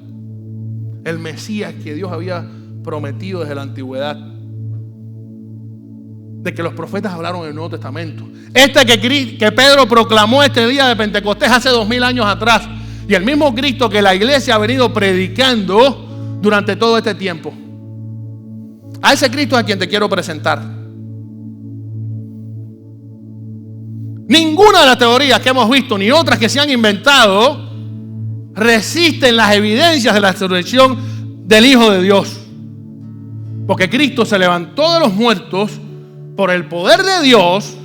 el Mesías que Dios había prometido desde la antigüedad, de que los profetas hablaron en el Nuevo Testamento. Que Pedro proclamó este día de Pentecostés hace 2000 años atrás, y el mismo Cristo que la iglesia ha venido predicando durante todo este tiempo. A ese Cristo es a quien te quiero presentar. Ninguna de las teorías que hemos visto, ni otras que se han inventado, resisten las evidencias de la resurrección del Hijo de Dios. Porque Cristo se levantó de los muertos por el poder de Dios,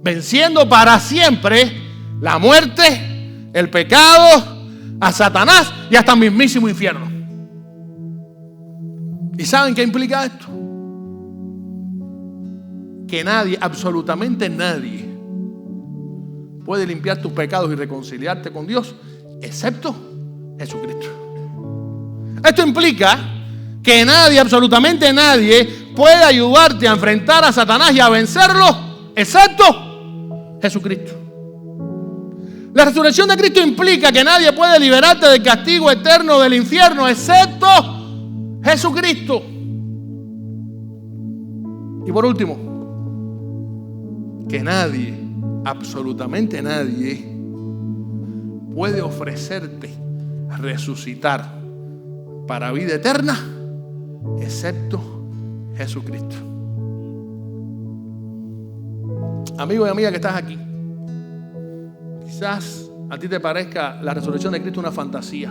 venciendo para siempre la muerte, el pecado, a Satanás y hasta el mismísimo infierno. ¿Y saben qué implica esto? Que nadie, absolutamente nadie, puede limpiar tus pecados y reconciliarte con Dios, excepto Jesucristo. Esto implica que nadie, absolutamente nadie, puede ayudarte a enfrentar a Satanás y a vencerlo, excepto Jesucristo. La resurrección de Cristo implica que nadie puede liberarte del castigo eterno del infierno, excepto Jesucristo. Y por último, que nadie, absolutamente nadie, puede ofrecerte resucitar para vida eterna, excepto Jesucristo. Amigo y amiga que estás aquí, quizás a ti te parezca la resurrección de Cristo una fantasía.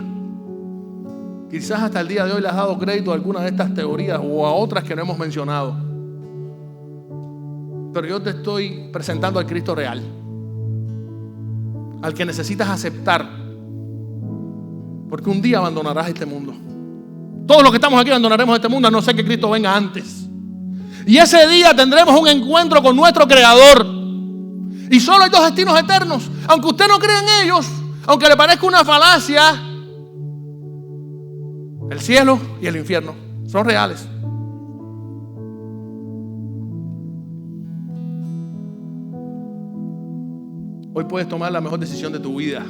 Quizás hasta el día de hoy le has dado crédito a alguna de estas teorías o a otras que no hemos mencionado. Pero yo te estoy presentando al Cristo real, al que necesitas aceptar, porque un día abandonarás este mundo. Todos los que estamos aquí abandonaremos este mundo, a no ser que Cristo venga antes. Y ese día tendremos un encuentro con nuestro Creador. Y solo hay dos destinos eternos. Aunque usted no cree en ellos, aunque le parezca una falacia, el cielo y el infierno son reales. Hoy puedes tomar la mejor decisión de tu vida,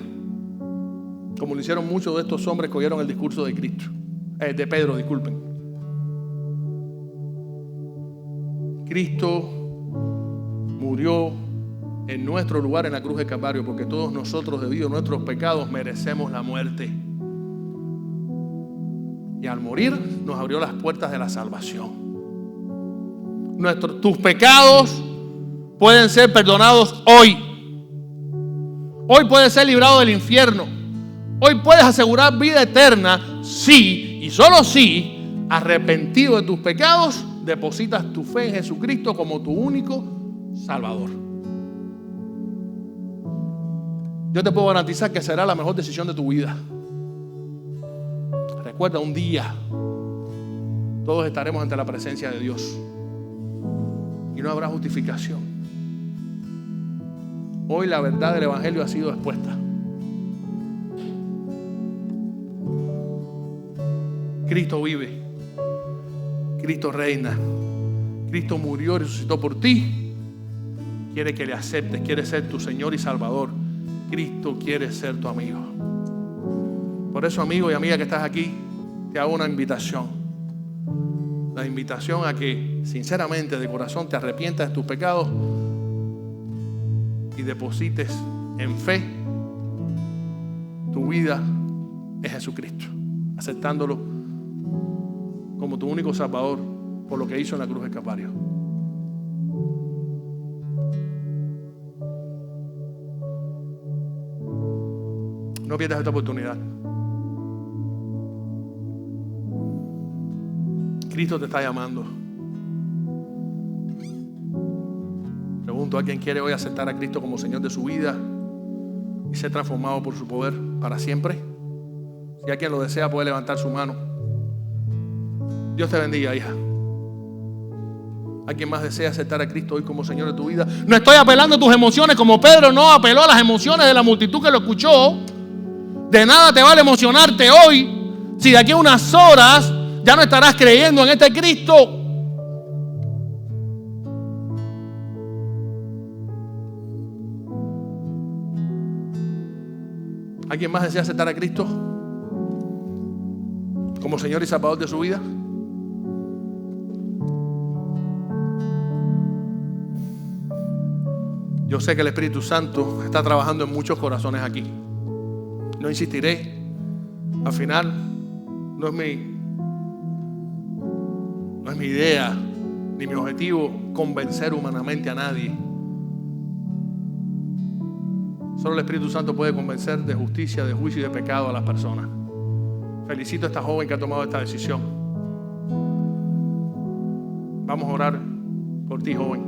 como lo hicieron muchos de estos hombres que oyeron el discurso de Cristo, de Pedro, disculpen. Cristo murió en nuestro lugar en la cruz de Calvario, porque todos nosotros, debido a nuestros pecados, merecemos la muerte. Y al morir nos abrió las puertas de la salvación. Tus pecados pueden ser perdonados hoy. Hoy puedes ser librado del infierno. Hoy puedes asegurar vida eterna si, y solo si, arrepentido de tus pecados, depositas tu fe en Jesucristo como tu único Salvador. Yo te puedo garantizar que será la mejor decisión de tu vida. Recuerda, un día todos estaremos ante la presencia de Dios y no habrá justificación. Hoy la verdad del Evangelio ha sido expuesta. Cristo vive, Cristo reina, Cristo murió y resucitó por ti. Quiere que le aceptes, quiere ser tu Señor y Salvador. Cristo quiere ser tu amigo. Por eso, amigo y amiga que estás aquí, te hago una invitación. La invitación a que sinceramente de corazón te arrepientas de tus pecados y deposites en fe tu vida en Jesucristo, aceptándolo como tu único Salvador por lo que hizo en la cruz del Calvario. No pierdas esta oportunidad. Cristo te está llamando. Pregunto, ¿a quién quiere hoy aceptar a Cristo como Señor de su vida y ser transformado por su poder para siempre? Si hay quien lo desea, puede levantar su mano. Dios te bendiga, hija. ¿A quien más desea aceptar a Cristo hoy como Señor de tu vida? No estoy apelando a tus emociones como Pedro no apeló a las emociones de la multitud que lo escuchó. De nada te vale emocionarte hoy si de aquí a unas horas ya no estarás creyendo en este Cristo. ¿Alguien más desea aceptar a Cristo como Señor y Salvador de su vida? Yo sé que el Espíritu Santo está trabajando en muchos corazones aquí. No insistiré. Al final no es mi idea ni mi objetivo convencer humanamente a nadie. Solo el Espíritu Santo puede convencer de justicia, de juicio y de pecado a las personas. Felicito a esta joven que ha tomado esta decisión. Vamos a orar por ti, joven.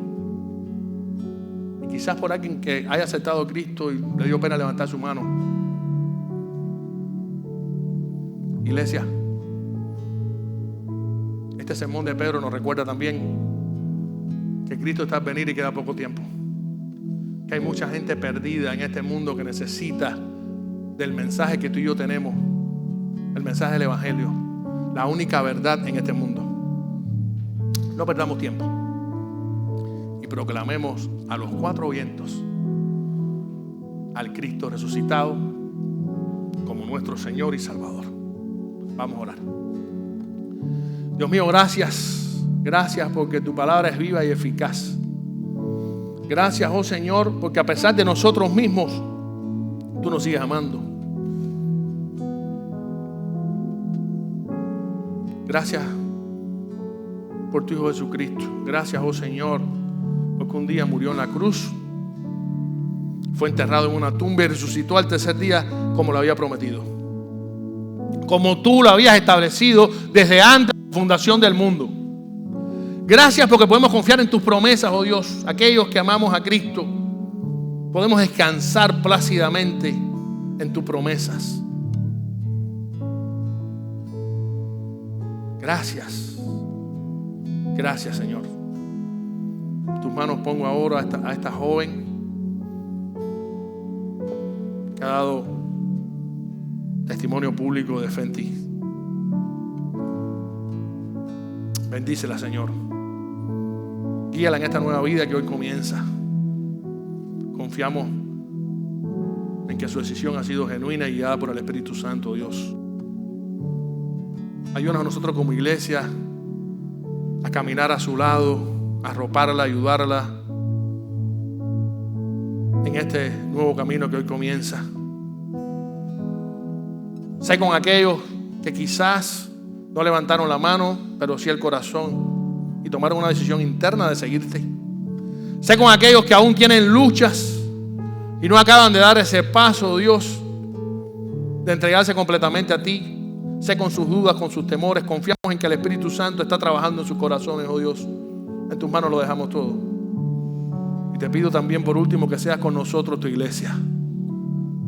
Y quizás por alguien que haya aceptado a Cristo y le dio pena levantar su mano. Iglesia, este sermón de Pedro nos recuerda también que Cristo está a venir y queda poco tiempo. Que hay mucha gente perdida en este mundo que necesita del mensaje que tú y yo tenemos, el mensaje del Evangelio, la única verdad en este mundo. No perdamos tiempo y proclamemos a los cuatro vientos al Cristo resucitado como nuestro Señor y Salvador. Vamos a orar. Dios mío, gracias. Gracias porque tu palabra es viva y eficaz. Gracias, oh Señor, porque a pesar de nosotros mismos, tú nos sigues amando. Gracias por tu Hijo Jesucristo. Gracias, oh Señor, porque un día murió en la cruz, fue enterrado en una tumba y resucitó al tercer día como lo había prometido, como tú lo habías establecido desde antes de la fundación del mundo. Gracias porque podemos confiar en tus promesas, oh Dios. Aquellos que amamos a Cristo podemos descansar plácidamente en tus promesas. Gracias. Gracias, Señor. En tus manos pongo ahora a esta joven que ha dado testimonio público de fe en ti. Bendícela, Señor. Guíala en esta nueva vida que hoy comienza. Confiamos en que su decisión ha sido genuina y guiada por el Espíritu Santo, Dios. Ayúdanos a nosotros como iglesia a caminar a su lado, a arroparla, ayudarla en este nuevo camino que hoy comienza. Sé con aquellos que quizás no levantaron la mano, pero sí el corazón, y tomaron una decisión interna de seguirte. Sé con aquellos que aún tienen luchas y no acaban de dar ese paso, Dios, de entregarse completamente a ti. Sé con sus dudas, con sus temores. Confiamos en que el Espíritu Santo está trabajando en sus corazones, oh Dios. En tus manos lo dejamos todo. Y te pido también por último que seas con nosotros, tu iglesia.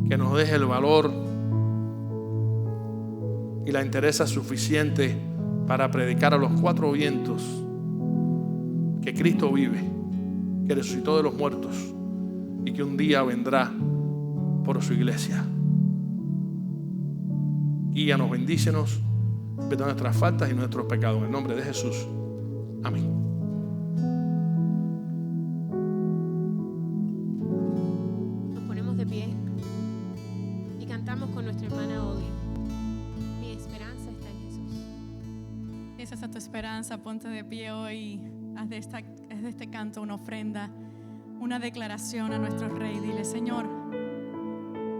Que nos deje el valor y la entereza suficiente para predicar a los cuatro vientos que Cristo vive, que resucitó de los muertos y que un día vendrá por su iglesia. Guíanos, bendícenos, perdona nuestras faltas y nuestros pecados. En el nombre de Jesús. Amén. Nos ponemos de pie y cantamos con nuestra hermana Odi. Mi esperanza está en Jesús. Esa es tu esperanza. Ponte de pie hoy. Haz de este canto una ofrenda, una declaración a nuestro Rey. Dile: Señor,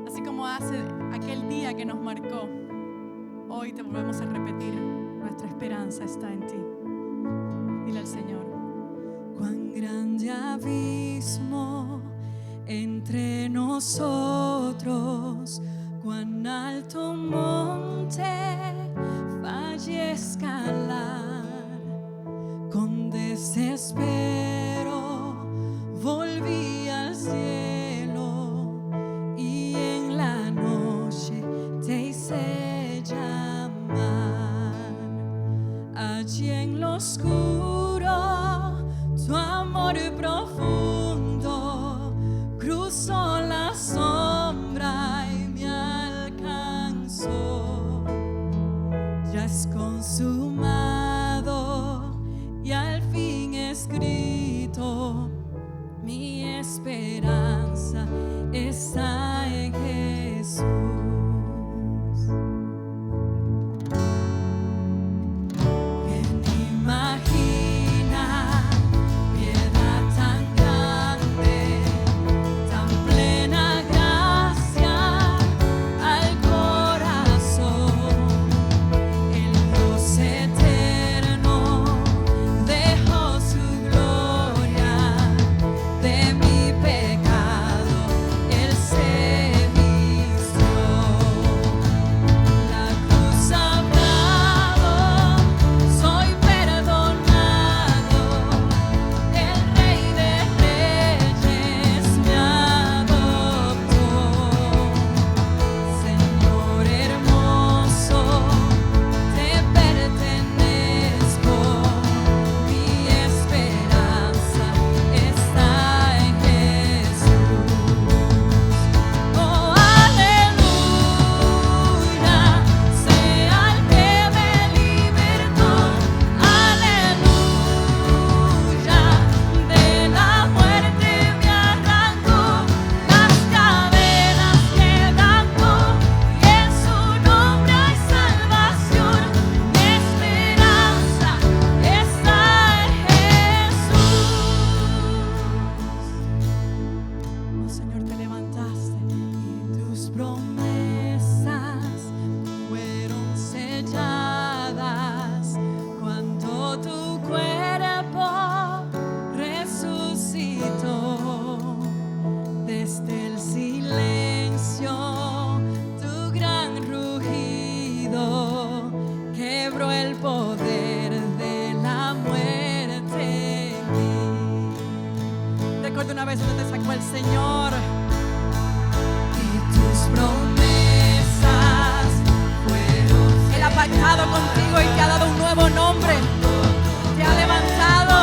así como hace aquel día que nos marcó, hoy te volvemos a repetir: nuestra esperanza está en ti. Dile al Señor: cuán grande abismo entre nosotros, cuán alto monte falle escalar. Con desespero volví al cielo y en la noche te hice llamar. Allí en lo oscuro tu amor profundo cruzó la sombra y me alcanzó. Ya es consumado y al fin escrito, mi esperanza está en Jesús. ¿Quién imagina piedad tan grande, tan plena gracia al corazón? El Dios eterno dejó su gloria, de mi pecado Él se vistió. La cruz hablado, soy perdonado, el Rey de Reyes me adoptó. Señor hermoso, te pertenezco, mi esperanza está en Jesús. Oh, aleluya, sea el que me libertó, aleluya, de la muerte me arrancó, las cadenas quebrantó, y en su nombre hay salvación. Mi esperanza está en Jesús. Oh Señor, te levantaste y tus promesas fueron selladas cuando tu cuerpo resucitó. Desde el silencio tu gran rugido quebró el poder de la muerte en mí. Recuerdo una vez donde te sacó el Señor y tus promesas fueron. Él ha pactado contigo y te ha dado un nuevo nombre. Te ha levantado,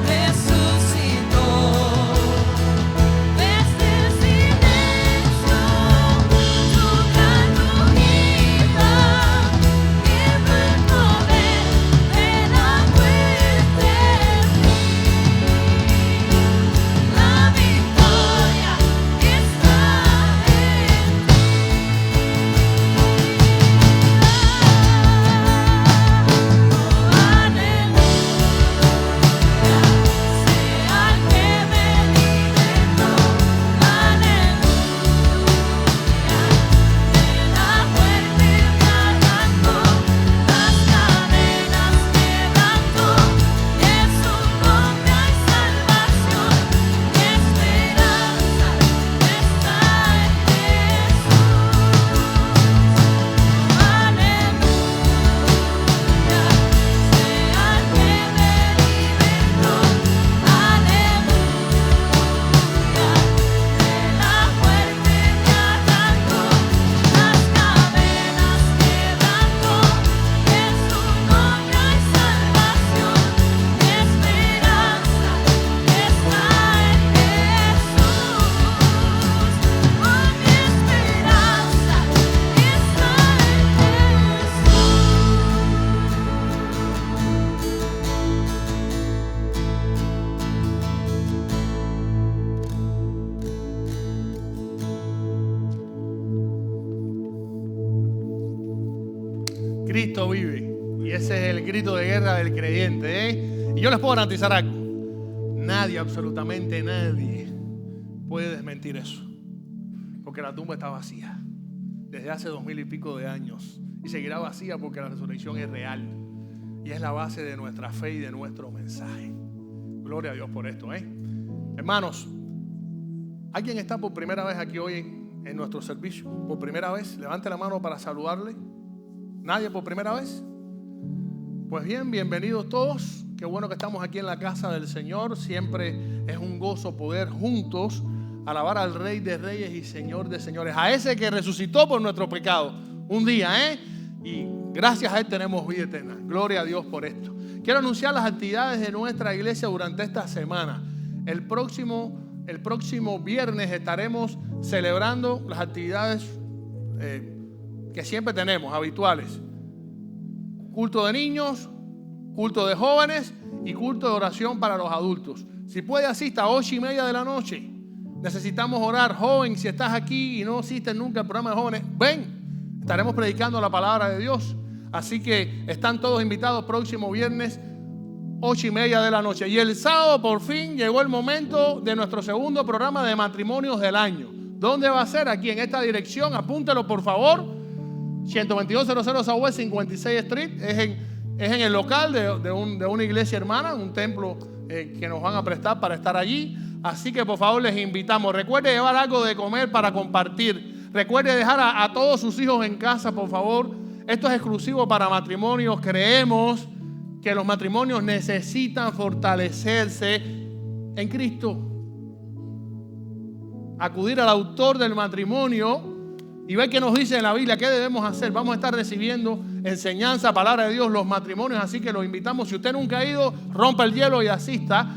resucitó. Desde el silencio tu gran rugido quebró el poder de la muerte en mí. La victoria está en ti. Cristo vive. Y ese es el grito de guerra del creyente, ¿eh? Y yo les puedo garantizar algo. Nadie, absolutamente nadie, puede desmentir eso. Porque la tumba está vacía. Desde hace 2000 y pico de años. Y seguirá vacía porque la resurrección es real. Y es la base de nuestra fe y de nuestro mensaje. Gloria a Dios por esto, ¿eh? Hermanos, ¿alguien está por primera vez aquí hoy en nuestro servicio? ¿Por primera vez? Levante la mano para saludarle. ¿Nadie por primera vez? Pues bien, bienvenidos todos. Qué bueno que estamos aquí en la casa del Señor. Siempre es un gozo poder juntos alabar al Rey de Reyes y Señor de Señores. A ese que resucitó por nuestro pecado un día, ¿eh? Y gracias a Él tenemos vida eterna. Gloria a Dios por esto. Quiero anunciar las actividades de nuestra iglesia durante esta semana. El próximo viernes estaremos celebrando las actividades que siempre tenemos, habituales. Culto de niños, culto de jóvenes y culto de oración para los adultos. Si puede, asista a 8:30 de la noche. Necesitamos orar. Joven, si estás aquí y no asistes nunca al programa de jóvenes, ven. Estaremos predicando la palabra de Dios. Así que están todos invitados próximo viernes, 8:30 de la noche. Y el sábado por fin llegó el momento de nuestro segundo programa de matrimonios del año. ¿Dónde va a ser? Aquí en esta dirección. Apúntelo por favor. 12200 Southwest 56 Street. Es en el local de una iglesia hermana, un templo que nos van a prestar para estar allí. Así que por favor les invitamos. Recuerde llevar algo de comer para compartir. Recuerde dejar a todos sus hijos en casa, por favor. Esto es exclusivo para matrimonios. Creemos que los matrimonios necesitan fortalecerse en Cristo. Acudir al autor del matrimonio y ver qué nos dice en la Biblia, qué debemos hacer. Vamos a estar recibiendo enseñanza, palabra de Dios, los matrimonios. Así que los invitamos. Si usted nunca ha ido, rompa el hielo y asista.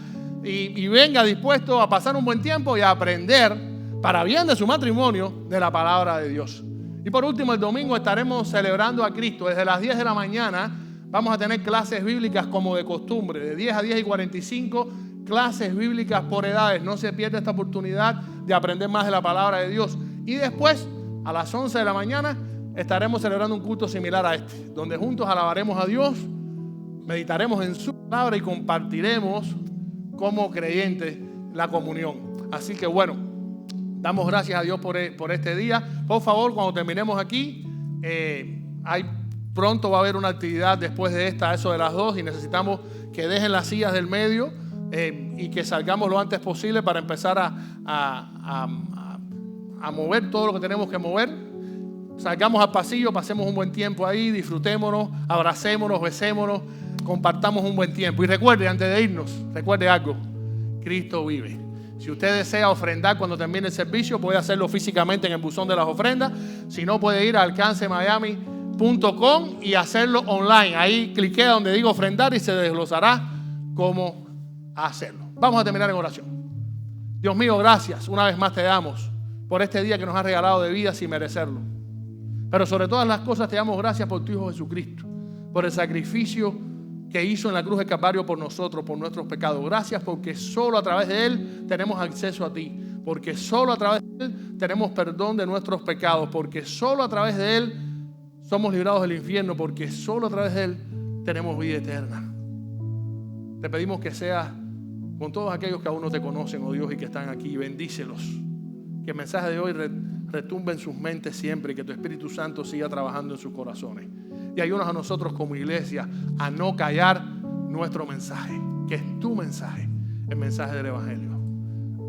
Y venga dispuesto a pasar un buen tiempo y a aprender para bien de su matrimonio de la palabra de Dios. Y por último, el domingo estaremos celebrando a Cristo. Desde las 10 de la mañana vamos a tener clases bíblicas como de costumbre. De 10 a 10:45, clases bíblicas por edades. No se pierda esta oportunidad de aprender más de la palabra de Dios. Y después, a las 11 de la mañana, estaremos celebrando un culto similar a este, donde juntos alabaremos a Dios, meditaremos en su palabra y compartiremos como creyentes la comunión. Así que bueno, damos gracias a Dios por este día. Por favor, cuando terminemos aquí, pronto va a haber una actividad después de esta, eso de las 2, y necesitamos que dejen las sillas del medio y que salgamos lo antes posible para empezar a mover todo lo que tenemos que mover. Salgamos al pasillo, pasemos un buen tiempo ahí, disfrutémonos, abracémonos, besémonos, compartamos un buen tiempo. Y recuerde, antes de irnos, recuerde algo: Cristo vive. Si usted desea ofrendar cuando termine el servicio, puede hacerlo físicamente en el buzón de las ofrendas. Si no, puede ir a alcancemiami.com y hacerlo online. Ahí cliquea donde digo ofrendar y se desglosará cómo hacerlo. Vamos a terminar en oración. Dios mío, gracias. Una vez más te damos por este día que nos has regalado de vida sin merecerlo. Pero sobre todas las cosas te damos gracias por tu Hijo Jesucristo, por el sacrificio que hizo en la cruz del Calvario por nosotros, por nuestros pecados. Gracias porque solo a través de Él tenemos acceso a ti, porque solo a través de Él tenemos perdón de nuestros pecados, porque solo a través de Él somos librados del infierno, porque solo a través de Él tenemos vida eterna. Te pedimos que seas con todos aquellos que aún no te conocen, oh Dios, y que están aquí. Bendícelos. Que el mensaje de hoy retumbe en sus mentes siempre y que tu Espíritu Santo siga trabajando en sus corazones. Y ayúdanos a nosotros como iglesia a no callar nuestro mensaje, que es tu mensaje, el mensaje del Evangelio.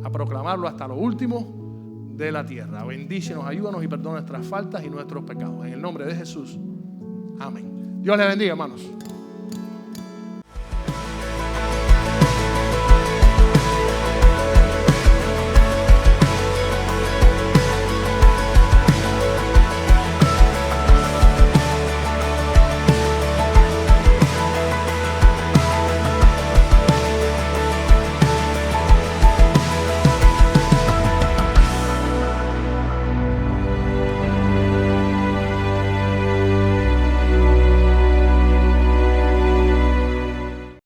A proclamarlo hasta lo último de la tierra. Bendícenos, ayúdanos y perdona nuestras faltas y nuestros pecados. En el nombre de Jesús. Amén. Dios les bendiga, hermanos.